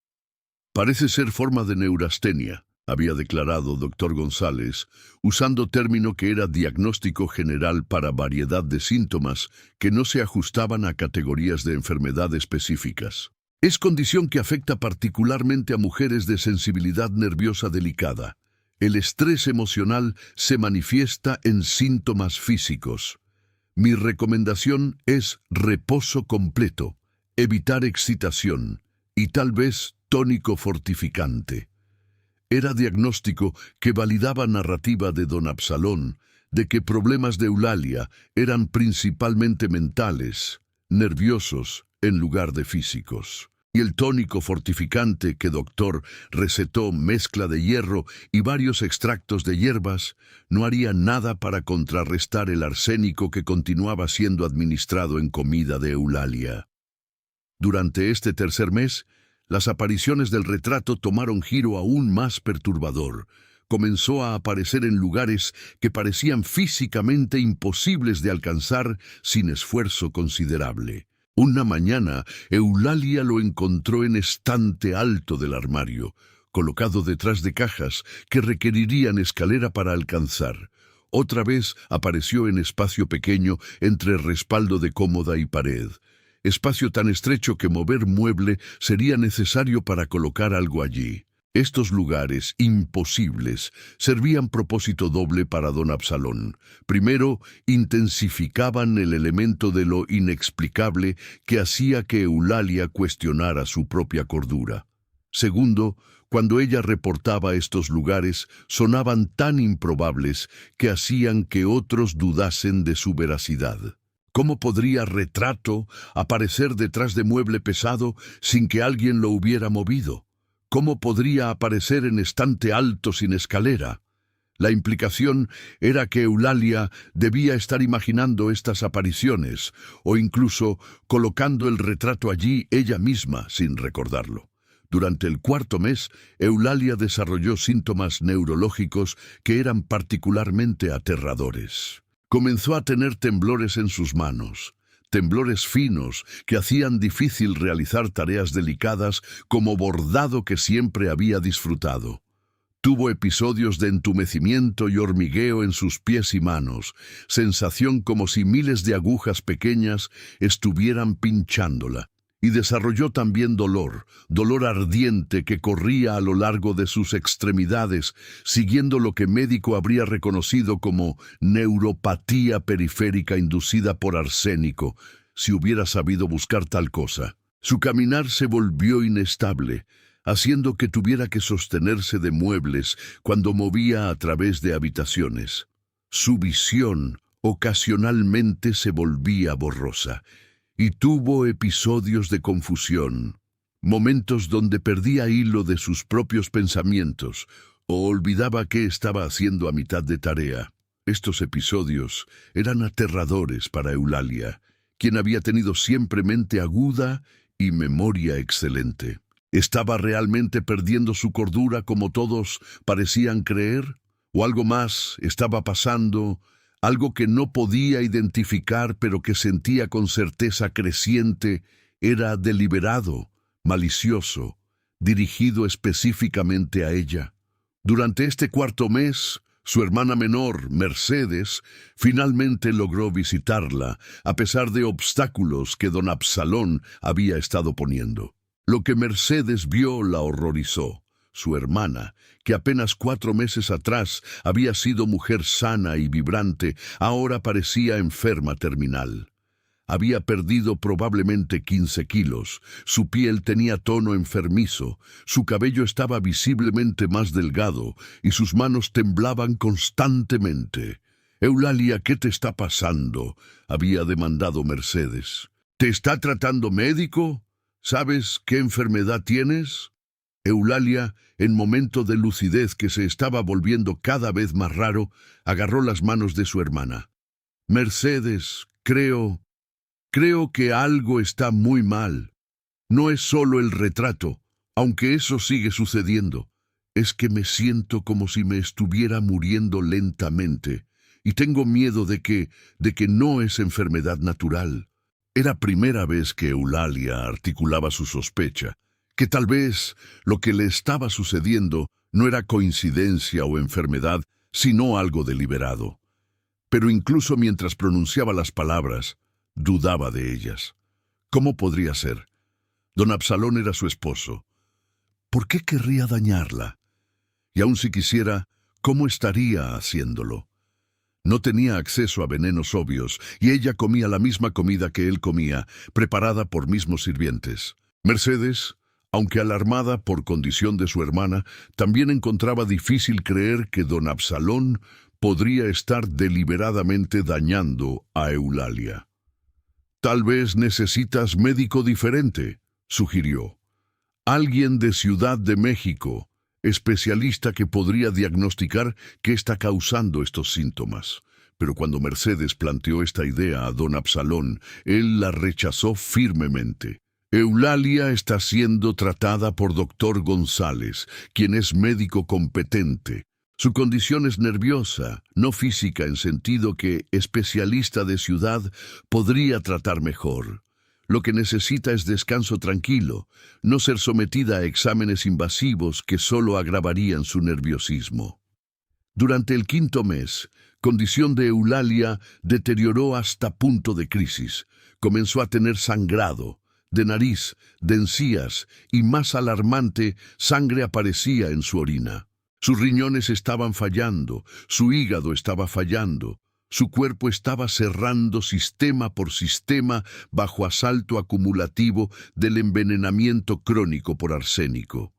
«Parece ser forma de neurastenia», había declarado doctor González, usando término que era diagnóstico general para variedad de síntomas que no se ajustaban a categorías de enfermedad específicas. «Es condición que afecta particularmente a mujeres de sensibilidad nerviosa delicada. El estrés emocional se manifiesta en síntomas físicos. Mi recomendación es reposo completo, evitar excitación y tal vez tónico fortificante». Era diagnóstico que validaba narrativa de don Absalón de que problemas de Eulalia eran principalmente mentales, nerviosos, en lugar de físicos. Y el tónico fortificante que doctor recetó, mezcla de hierro y varios extractos de hierbas, no haría nada para contrarrestar el arsénico que continuaba siendo administrado en comida de Eulalia. Durante este tercer mes, las apariciones del retrato tomaron giro aún más perturbador. Comenzó a aparecer en lugares que parecían físicamente imposibles de alcanzar sin esfuerzo considerable. Una mañana, Eulalia lo encontró en estante alto del armario, colocado detrás de cajas que requerirían escalera para alcanzar. Otra vez apareció en espacio pequeño entre respaldo de cómoda y pared. Espacio tan estrecho que mover mueble sería necesario para colocar algo allí. Estos lugares imposibles servían propósito doble para don Absalón. Primero, intensificaban el elemento de lo inexplicable que hacía que Eulalia cuestionara su propia cordura. Segundo, cuando ella reportaba estos lugares, sonaban tan improbables que hacían que otros dudasen de su veracidad. ¿Cómo podría retrato aparecer detrás de mueble pesado sin que alguien lo hubiera movido? ¿Cómo podría aparecer en estante alto sin escalera? La implicación era que Eulalia debía estar imaginando estas apariciones, o incluso colocando el retrato allí ella misma sin recordarlo. Durante el cuarto mes, Eulalia desarrolló síntomas neurológicos que eran particularmente aterradores. Comenzó a tener temblores en sus manos, temblores finos que hacían difícil realizar tareas delicadas como bordado que siempre había disfrutado. Tuvo episodios de entumecimiento y hormigueo en sus pies y manos, sensación como si miles de agujas pequeñas estuvieran pinchándola. Y desarrolló también dolor ardiente que corría a lo largo de sus extremidades, siguiendo lo que médico habría reconocido como neuropatía periférica inducida por arsénico, si hubiera sabido buscar tal cosa. Su caminar se volvió inestable, haciendo que tuviera que sostenerse de muebles cuando movía a través de habitaciones. Su visión, Ocasionalmente se volvía borrosa y tuvo episodios de confusión, momentos donde perdía hilo de sus propios pensamientos o olvidaba qué estaba haciendo a mitad de tarea. Estos episodios eran aterradores para Eulalia, quien había tenido siempre mente aguda y memoria excelente. ¿Estaba realmente perdiendo su cordura como todos parecían creer? ¿O algo más estaba pasando? Algo que no podía identificar, pero que sentía con certeza creciente, era deliberado, malicioso, dirigido específicamente a ella. Durante este cuarto mes, su hermana menor, Mercedes, finalmente logró visitarla, a pesar de obstáculos que don Absalón había estado poniendo. Lo que Mercedes vio la horrorizó. Su hermana, que apenas 4 meses atrás había sido mujer sana y vibrante, ahora parecía enferma terminal. Había perdido probablemente 15 kilos, su piel tenía tono enfermizo, su cabello estaba visiblemente más delgado y sus manos temblaban constantemente. «Eulalia, ¿qué te está pasando?», había demandado Mercedes. «¿Te está tratando médico? ¿Sabes qué enfermedad tienes?». Eulalia, en momento de lucidez que se estaba volviendo cada vez más raro, agarró las manos de su hermana. «Mercedes, creo que algo está muy mal. No es solo el retrato, aunque eso sigue sucediendo. Es que me siento como si me estuviera muriendo lentamente, y tengo miedo de que no es enfermedad natural». Era primera vez que Eulalia articulaba su sospecha, que tal vez lo que le estaba sucediendo no era coincidencia o enfermedad, sino algo deliberado. Pero incluso mientras pronunciaba las palabras, dudaba de ellas. ¿Cómo podría ser? Don Absalón era su esposo. ¿Por qué querría dañarla? Y aun si quisiera, ¿cómo estaría haciéndolo? No tenía acceso a venenos obvios, y ella comía la misma comida que él comía, preparada por mismos sirvientes. Mercedes, aunque alarmada por condición de su hermana, también encontraba difícil creer que don Absalón podría estar deliberadamente dañando a Eulalia. «Tal vez necesitas médico diferente», sugirió. «Alguien de Ciudad de México, especialista que podría diagnosticar qué está causando estos síntomas». Pero cuando Mercedes planteó esta idea a don Absalón, él la rechazó firmemente. «Eulalia está siendo tratada por doctor González, quien es médico competente. Su condición es nerviosa, no física, en sentido que especialista de ciudad podría tratar mejor. Lo que necesita es descanso tranquilo, no ser sometida a exámenes invasivos que solo agravarían su nerviosismo». Durante el 5.º mes, condición de Eulalia deterioró hasta punto de crisis. Comenzó a tener sangrado de nariz, de encías y, más alarmante, sangre aparecía en su orina. Sus riñones estaban fallando, su hígado estaba fallando, su cuerpo estaba cerrando sistema por sistema bajo asalto acumulativo del envenenamiento crónico por arsénico.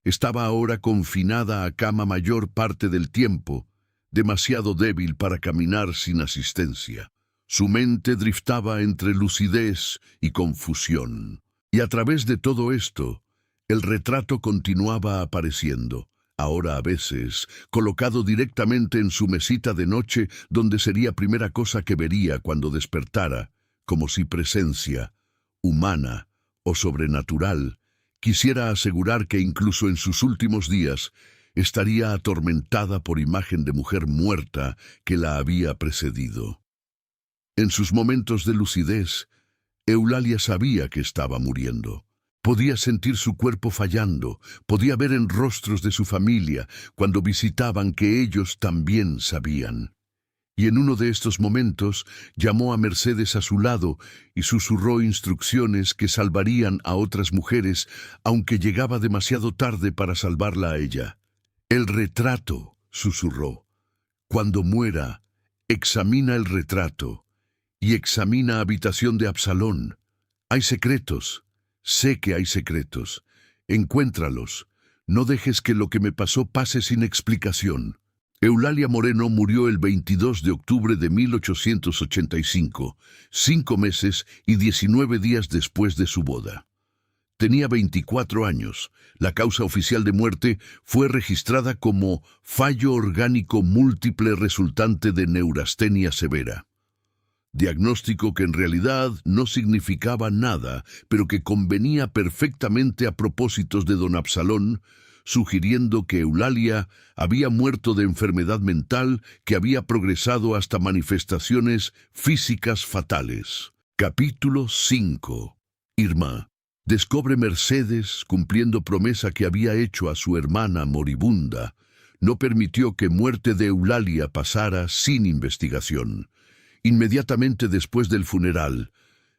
Estaba ahora confinada a cama mayor parte del tiempo, demasiado débil para caminar sin asistencia. Su mente driftaba entre lucidez y confusión. Y a través de todo esto, el retrato continuaba apareciendo, ahora a veces colocado directamente en su mesita de noche, donde sería primera cosa que vería cuando despertara, como si presencia, humana o sobrenatural, quisiera asegurar que incluso en sus últimos días estaría atormentada por imagen de mujer muerta que la había precedido. En sus momentos de lucidez, Eulalia sabía que estaba muriendo. Podía sentir su cuerpo fallando, podía ver en rostros de su familia cuando visitaban que ellos también sabían. Y en uno de estos momentos llamó a Mercedes a su lado y susurró instrucciones que salvarían a otras mujeres, aunque llegaba demasiado tarde para salvarla a ella. «El retrato», susurró. «Cuando muera, examina el retrato y examina habitación de Absalón. Hay secretos, sé que hay secretos. Encuéntralos. No dejes que lo que me pasó pase sin explicación». Eulalia Moreno murió el 22 de octubre de 1885, 5 meses y 19 días después de su boda. Tenía 24 años. La causa oficial de muerte fue registrada como fallo orgánico múltiple resultante de neurastenia severa. Diagnóstico que en realidad no significaba nada, pero que convenía perfectamente a propósitos de don Absalón, sugiriendo que Eulalia había muerto de enfermedad mental que había progresado hasta manifestaciones físicas fatales. Capítulo 5. Irma. Descubre Mercedes, cumpliendo promesa que había hecho a su hermana moribunda, no permitió que muerte de Eulalia pasara sin investigación. Inmediatamente después del funeral,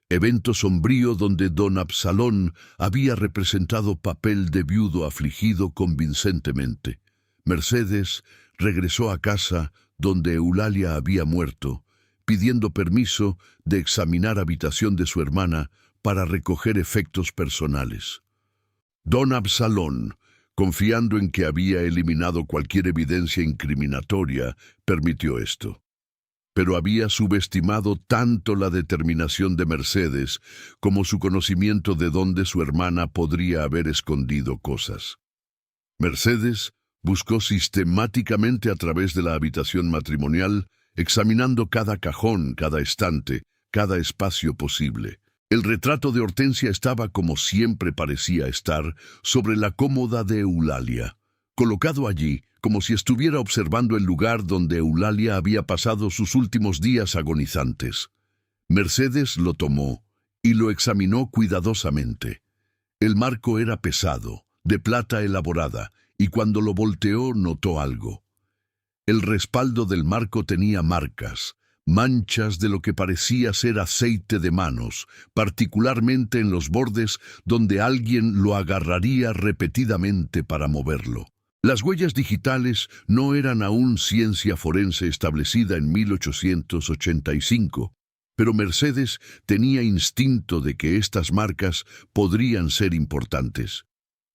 evento sombrío donde don Absalón había representado papel de viudo afligido convincentemente, Mercedes regresó a casa donde Eulalia había muerto, pidiendo permiso de examinar habitación de su hermana para recoger efectos personales. Don Absalón, confiando en que había eliminado cualquier evidencia incriminatoria, permitió esto. Pero había subestimado tanto la determinación de Mercedes como su conocimiento de dónde su hermana podría haber escondido cosas. Mercedes buscó sistemáticamente a través de la habitación matrimonial, examinando cada cajón, cada estante, cada espacio posible. El retrato de Hortensia estaba, como siempre parecía estar, sobre la cómoda de Eulalia, colocado allí, como si estuviera observando el lugar donde Eulalia había pasado sus últimos días agonizantes. Mercedes lo tomó y lo examinó cuidadosamente. El marco era pesado, de plata elaborada, y cuando lo volteó notó algo. El respaldo del marco tenía marcas, manchas de lo que parecía ser aceite de manos, particularmente en los bordes donde alguien lo agarraría repetidamente para moverlo. Las huellas digitales no eran aún ciencia forense establecida en 1885, pero Mercedes tenía instinto de que estas marcas podrían ser importantes.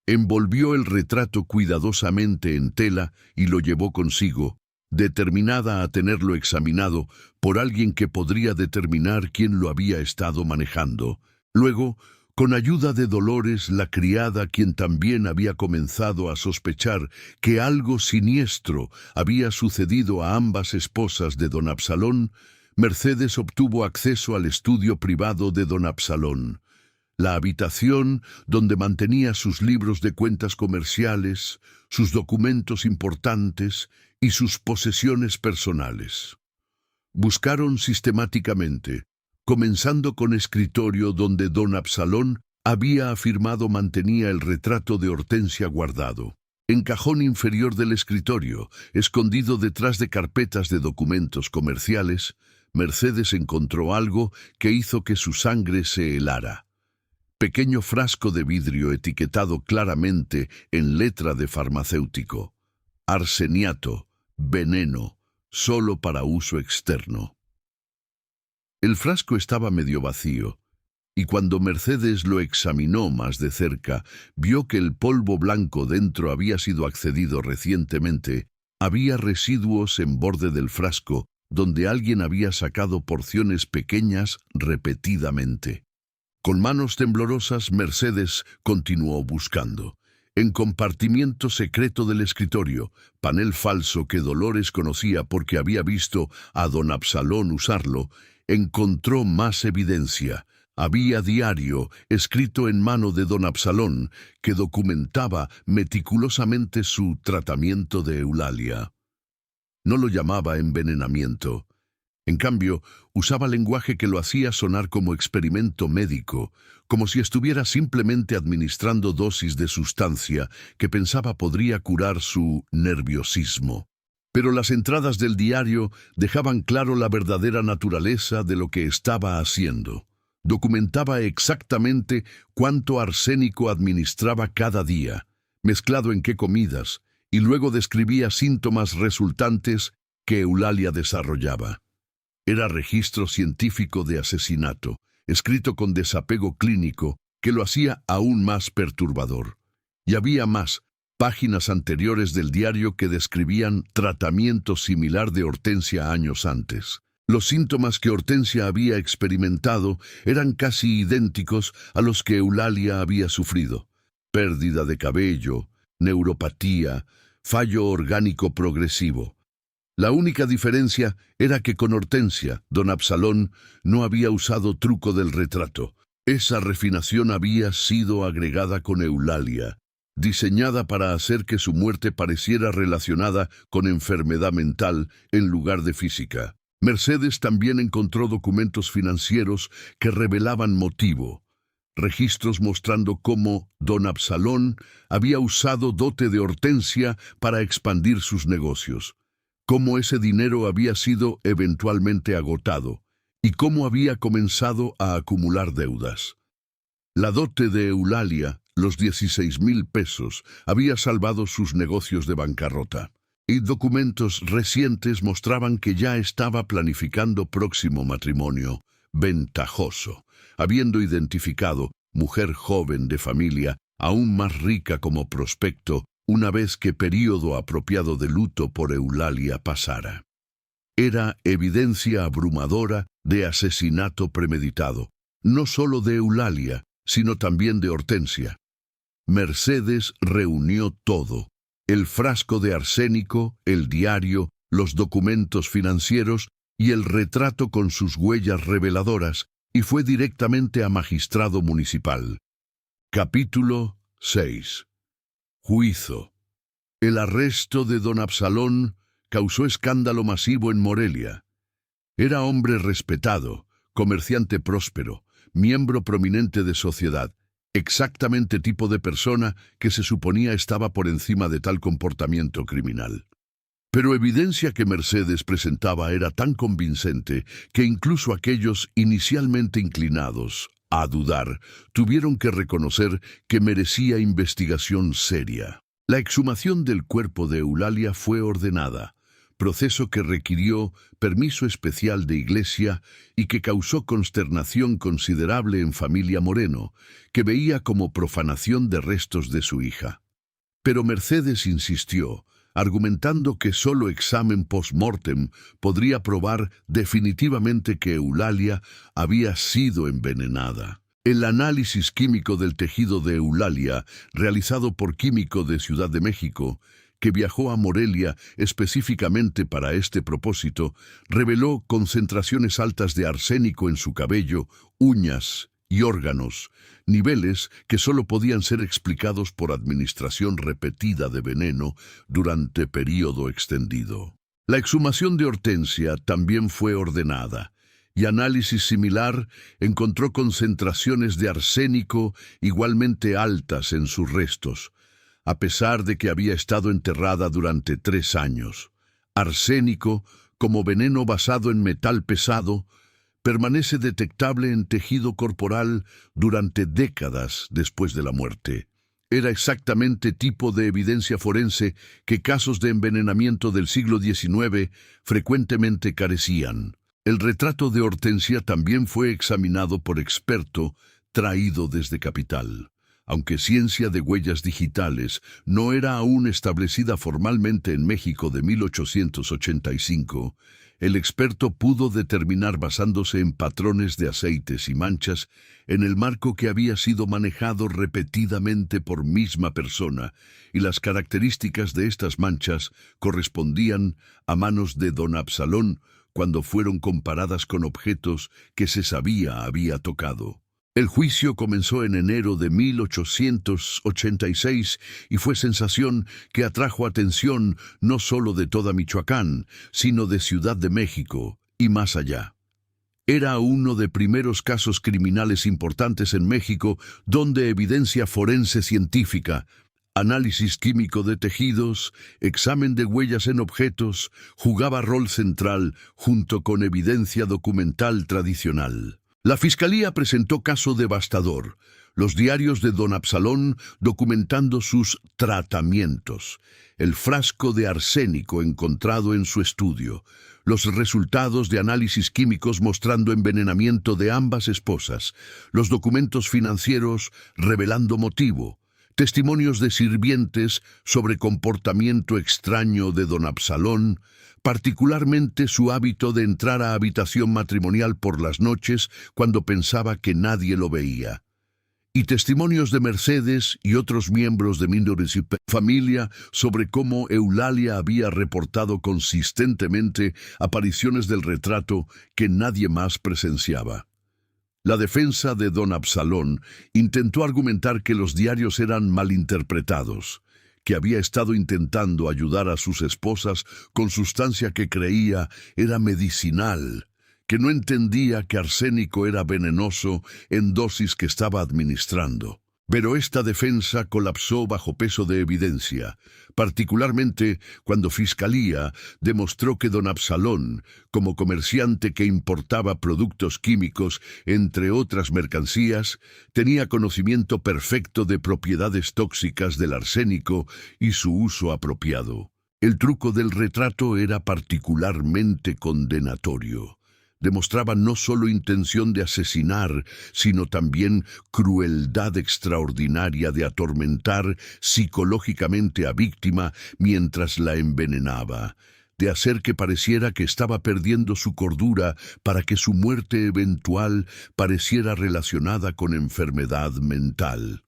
Envolvió el retrato cuidadosamente en tela y lo llevó consigo, determinada a tenerlo examinado por alguien que podría determinar quién lo había estado manejando. Luego, con ayuda de Dolores, la criada, quien también había comenzado a sospechar que algo siniestro había sucedido a ambas esposas de don Absalón, Mercedes obtuvo acceso al estudio privado de don Absalón, la habitación donde mantenía sus libros de cuentas comerciales, sus documentos importantes y sus posesiones personales. Buscaron sistemáticamente, comenzando con escritorio donde don Absalón había afirmado mantenía el retrato de Hortensia guardado. En cajón inferior del escritorio, escondido detrás de carpetas de documentos comerciales, Mercedes encontró algo que hizo que su sangre se helara. Pequeño frasco de vidrio etiquetado claramente en letra de farmacéutico. Arseniato, veneno, solo para uso externo. El frasco estaba medio vacío, y cuando Mercedes lo examinó más de cerca, vio que el polvo blanco dentro había sido accedido recientemente. Había residuos en borde del frasco, donde alguien había sacado porciones pequeñas repetidamente. Con manos temblorosas, Mercedes continuó buscando. En compartimiento secreto del escritorio, panel falso que Dolores conocía porque había visto a don Absalón usarlo, encontró más evidencia. Había diario escrito en mano de don Absalón que documentaba meticulosamente su tratamiento de Eulalia. No lo llamaba envenenamiento. En cambio, usaba lenguaje que lo hacía sonar como experimento médico, como si estuviera simplemente administrando dosis de sustancia que pensaba podría curar su nerviosismo. Pero las entradas del diario dejaban claro la verdadera naturaleza de lo que estaba haciendo. Documentaba exactamente cuánto arsénico administraba cada día, mezclado en qué comidas, y luego describía síntomas resultantes que Eulalia desarrollaba. Era registro científico de asesinato, escrito con desapego clínico, que lo hacía aún más perturbador. Y había más. páginas anteriores del diario que describían tratamiento similar de Hortensia años antes. Los síntomas que Hortensia había experimentado eran casi idénticos a los que Eulalia había sufrido: pérdida de cabello, neuropatía, fallo orgánico progresivo. La única diferencia era que con Hortensia, don Absalón no había usado truco del retrato. Esa refinación había sido agregada con Eulalia, diseñada para hacer que su muerte pareciera relacionada con enfermedad mental en lugar de física. Mercedes también encontró documentos financieros que revelaban motivo, registros mostrando cómo don Absalón había usado dote de Hortensia para expandir sus negocios, cómo ese dinero había sido eventualmente agotado y cómo había comenzado a acumular deudas. La dote de Eulalia, los 16,000 pesos, había salvado sus negocios de bancarrota, y documentos recientes mostraban que ya estaba planificando próximo matrimonio ventajoso, habiendo identificado mujer joven de familia, aún más rica como prospecto, una vez que período apropiado de luto por Eulalia pasara. Era evidencia abrumadora de asesinato premeditado, no solo de Eulalia, sino también de Hortensia. Mercedes reunió todo: el frasco de arsénico, el diario, los documentos financieros y el retrato con sus huellas reveladoras, y fue directamente a magistrado municipal. Capítulo 6. Juicio. El arresto de don Absalón causó escándalo masivo en Morelia. Era hombre respetado, comerciante próspero, miembro prominente de sociedad, exactamente tipo de persona que se suponía estaba por encima de tal comportamiento criminal. Pero evidencia que Mercedes presentaba era tan convincente que incluso aquellos inicialmente inclinados a dudar tuvieron que reconocer que merecía investigación seria. La exhumación del cuerpo de Eulalia fue ordenada, proceso que requirió permiso especial de iglesia y que causó consternación considerable en familia Moreno, que veía como profanación de restos de su hija. Pero Mercedes insistió, argumentando que solo examen post-mortem podría probar definitivamente que Eulalia había sido envenenada. El análisis químico del tejido de Eulalia, realizado por químico de Ciudad de México, que viajó a Morelia específicamente para este propósito, reveló concentraciones altas de arsénico en su cabello, uñas y órganos, niveles que solo podían ser explicados por administración repetida de veneno durante período extendido. La exhumación de Hortensia también fue ordenada, y análisis similar encontró concentraciones de arsénico igualmente altas en sus restos, a pesar de que había estado enterrada durante 3 años. Arsénico, como veneno basado en metal pesado, permanece detectable en tejido corporal durante décadas después de la muerte. Era exactamente tipo de evidencia forense que casos de envenenamiento del siglo XIX frecuentemente carecían. El retrato de Hortensia también fue examinado por experto traído desde Capital. Aunque ciencia de huellas digitales no era aún establecida formalmente en México de 1885, el experto pudo determinar basándose en patrones de aceites y manchas en el marco que había sido manejado repetidamente por misma persona, y las características de estas manchas correspondían a manos de don Absalón cuando fueron comparadas con objetos que se sabía había tocado. El juicio comenzó en enero de 1886 y fue sensación que atrajo atención no solo de toda Michoacán, sino de Ciudad de México y más allá. Era uno de primeros casos criminales importantes en México donde evidencia forense científica, análisis químico de tejidos, examen de huellas en objetos, jugaba rol central junto con evidencia documental tradicional. La Fiscalía presentó caso devastador, los diarios de don Absalón documentando sus tratamientos, el frasco de arsénico encontrado en su estudio, los resultados de análisis químicos mostrando envenenamiento de ambas esposas, los documentos financieros revelando motivo, Testimonios de sirvientes sobre comportamiento extraño de don Absalón, particularmente su hábito de entrar a habitación matrimonial por las noches cuando pensaba que nadie lo veía. Y testimonios de Mercedes y otros miembros de Mindores y familia sobre cómo Eulalia había reportado consistentemente apariciones del retrato que nadie más presenciaba. La defensa de don Absalón intentó argumentar que los diarios eran malinterpretados, que había estado intentando ayudar a sus esposas con sustancia que creía era medicinal, que no entendía que arsénico era venenoso en dosis que estaba administrando. Pero esta defensa colapsó bajo peso de evidencia, particularmente cuando Fiscalía demostró que don Absalón, como comerciante que importaba productos químicos, entre otras mercancías, tenía conocimiento perfecto de propiedades tóxicas del arsénico y su uso apropiado. El truco del retrato era particularmente condenatorio. Demostraba no solo intención de asesinar, sino también crueldad extraordinaria de atormentar psicológicamente a víctima mientras la envenenaba, de hacer que pareciera que estaba perdiendo su cordura para que su muerte eventual pareciera relacionada con enfermedad mental.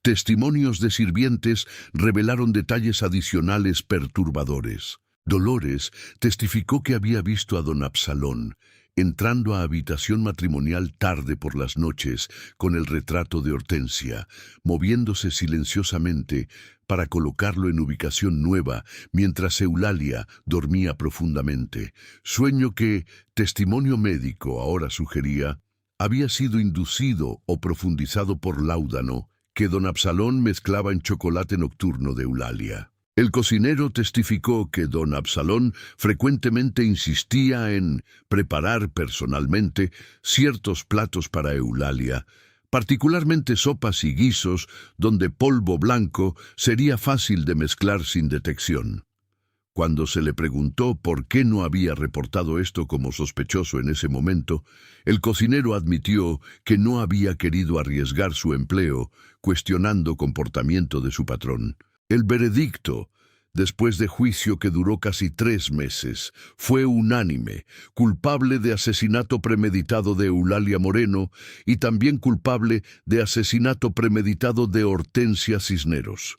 Testimonios de sirvientes revelaron detalles adicionales perturbadores. Dolores testificó que había visto a don Absalón entrando a habitación matrimonial tarde por las noches con el retrato de Hortensia, moviéndose silenciosamente para colocarlo en ubicación nueva mientras Eulalia dormía profundamente. Sueño que, testimonio médico ahora sugería, había sido inducido o profundizado por láudano que don Absalón mezclaba en chocolate nocturno de Eulalia. El cocinero testificó que don Absalón frecuentemente insistía en preparar personalmente ciertos platos para Eulalia, particularmente sopas y guisos donde polvo blanco sería fácil de mezclar sin detección. Cuando se le preguntó por qué no había reportado esto como sospechoso en ese momento, el cocinero admitió que no había querido arriesgar su empleo, cuestionando comportamiento de su patrón. El veredicto, después de juicio que duró casi 3 meses, fue unánime, culpable de asesinato premeditado de Eulalia Moreno y también culpable de asesinato premeditado de Hortensia Cisneros.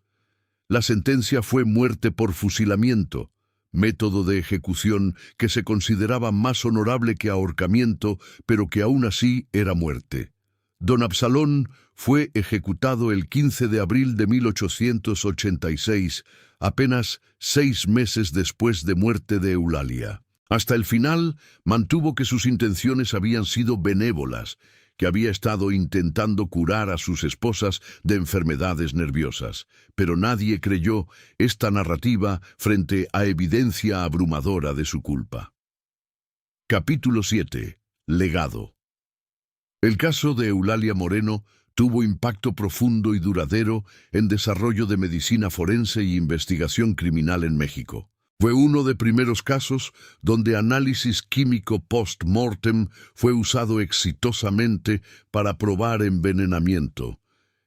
La sentencia fue muerte por fusilamiento, método de ejecución que se consideraba más honorable que ahorcamiento, pero que aún así era muerte. Don Absalón fue ejecutado el 15 de abril de 1886, apenas 6 meses después de muerte de Eulalia. Hasta el final mantuvo que sus intenciones habían sido benévolas, que había estado intentando curar a sus esposas de enfermedades nerviosas, pero nadie creyó esta narrativa frente a evidencia abrumadora de su culpa. Capítulo 7. Legado. El caso de Eulalia Moreno tuvo impacto profundo y duradero en desarrollo de medicina forense y investigación criminal en México. Fue uno de primeros casos donde análisis químico post-mortem fue usado exitosamente para probar envenenamiento,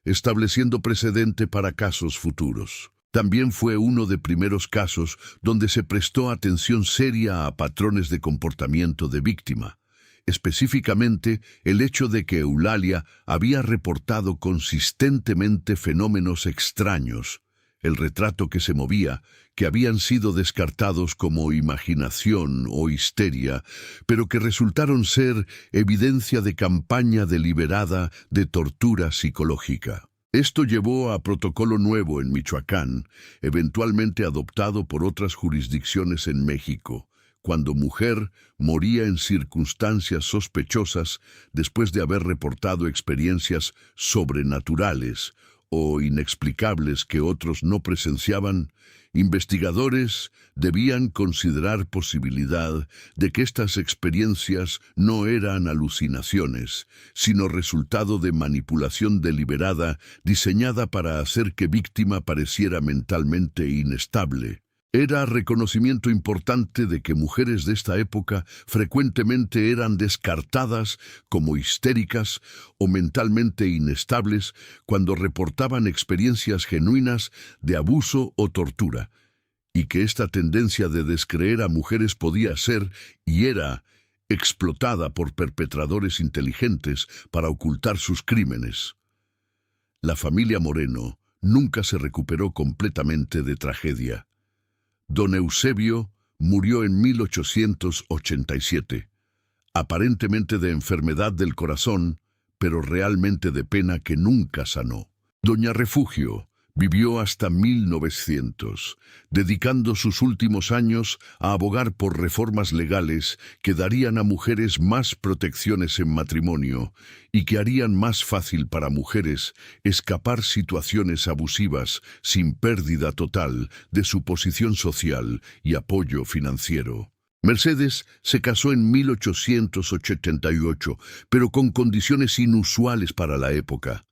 estableciendo precedente para casos futuros. También fue uno de primeros casos donde se prestó atención seria a patrones de comportamiento de víctima, específicamente el hecho de que Eulalia había reportado consistentemente fenómenos extraños, el retrato que se movía, que habían sido descartados como imaginación o histeria, pero que resultaron ser evidencia de campaña deliberada de tortura psicológica. Esto llevó a protocolo nuevo en Michoacán, eventualmente adoptado por otras jurisdicciones en México, cuando mujer moría en circunstancias sospechosas después de haber reportado experiencias sobrenaturales o inexplicables que otros no presenciaban, investigadores debían considerar posibilidad de que estas experiencias no eran alucinaciones, sino resultado de manipulación deliberada diseñada para hacer que víctima pareciera mentalmente inestable. Era reconocimiento importante de que mujeres de esta época frecuentemente eran descartadas como histéricas o mentalmente inestables cuando reportaban experiencias genuinas de abuso o tortura, y que esta tendencia de descreer a mujeres podía ser y era explotada por perpetradores inteligentes para ocultar sus crímenes. La familia Moreno nunca se recuperó completamente de tragedia. Don Eusebio murió en 1887, aparentemente de enfermedad del corazón, pero realmente de pena que nunca sanó. Doña Refugio vivió hasta 1900, dedicando sus últimos años a abogar por reformas legales que darían a mujeres más protecciones en matrimonio y que harían más fácil para mujeres escapar situaciones abusivas sin pérdida total de su posición social y apoyo financiero. Mercedes se casó en 1888, pero con condiciones inusuales para la época.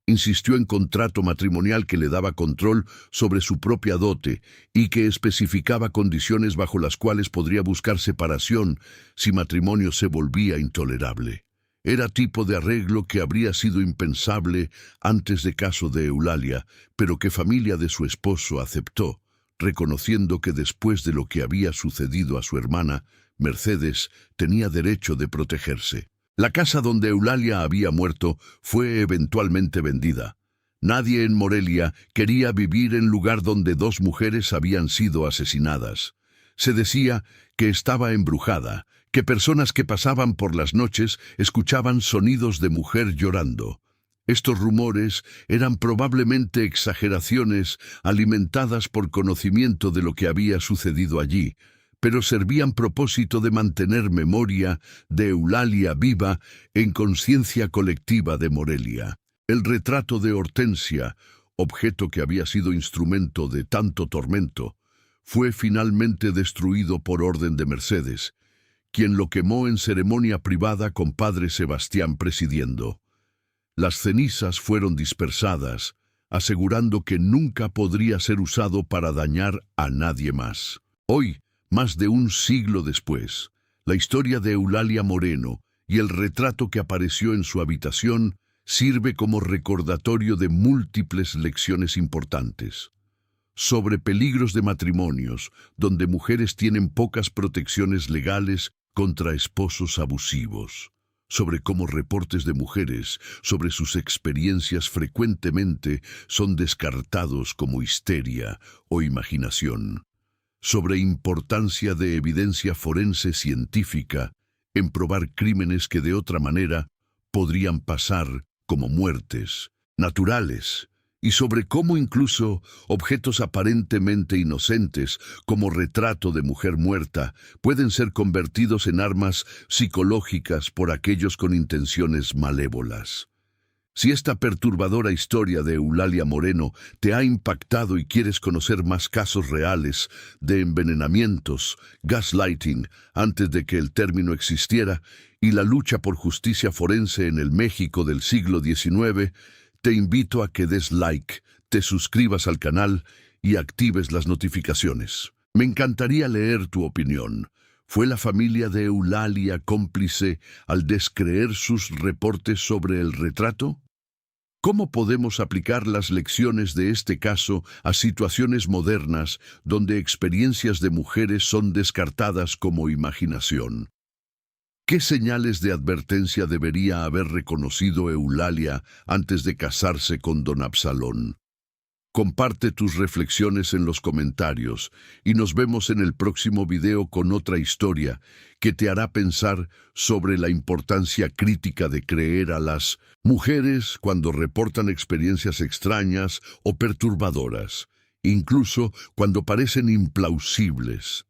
Insistió en contrato matrimonial que le daba control sobre su propia dote y que especificaba condiciones bajo las cuales podría buscar separación si matrimonio se volvía intolerable. Era tipo de arreglo que habría sido impensable antes de caso de Eulalia, pero que familia de su esposo aceptó, reconociendo que después de lo que había sucedido a su hermana, Mercedes tenía derecho de protegerse. La casa donde Eulalia había muerto fue eventualmente vendida. Nadie en Morelia quería vivir en lugar donde dos mujeres habían sido asesinadas. Se decía que estaba embrujada, que personas que pasaban por las noches escuchaban sonidos de mujer llorando. Estos rumores eran probablemente exageraciones alimentadas por conocimiento de lo que había sucedido allí, pero servían propósito de mantener memoria de Eulalia viva en conciencia colectiva de Morelia. El retrato de Hortensia, objeto que había sido instrumento de tanto tormento, fue finalmente destruido por orden de Mercedes, quien lo quemó en ceremonia privada con Padre Sebastián presidiendo. Las cenizas fueron dispersadas, asegurando que nunca podría ser usado para dañar a nadie más. Hoy, más de un siglo después, la historia de Eulalia Moreno y el retrato que apareció en su habitación sirve como recordatorio de múltiples lecciones importantes. Sobre peligros de matrimonios, donde mujeres tienen pocas protecciones legales contra esposos abusivos. Sobre cómo reportes de mujeres sobre sus experiencias frecuentemente son descartados como histeria o imaginación. Sobre importancia de evidencia forense científica en probar crímenes que de otra manera podrían pasar como muertes naturales, y sobre cómo incluso objetos aparentemente inocentes, como retrato de mujer muerta, pueden ser convertidos en armas psicológicas por aquellos con intenciones malévolas. Si esta perturbadora historia de Eulalia Moreno te ha impactado y quieres conocer más casos reales de envenenamientos, gaslighting, antes de que el término existiera, y la lucha por justicia forense en el México del siglo XIX, te invito a que des like, te suscribas al canal y actives las notificaciones. Me encantaría leer tu opinión. ¿Fue la familia de Eulalia cómplice al descreer sus reportes sobre el retrato? ¿Cómo podemos aplicar las lecciones de este caso a situaciones modernas donde experiencias de mujeres son descartadas como imaginación? ¿Qué señales de advertencia debería haber reconocido Eulalia antes de casarse con don Absalón? Comparte tus reflexiones en los comentarios y nos vemos en el próximo video con otra historia que te hará pensar sobre la importancia crítica de creer a las mujeres cuando reportan experiencias extrañas o perturbadoras, incluso cuando parecen implausibles.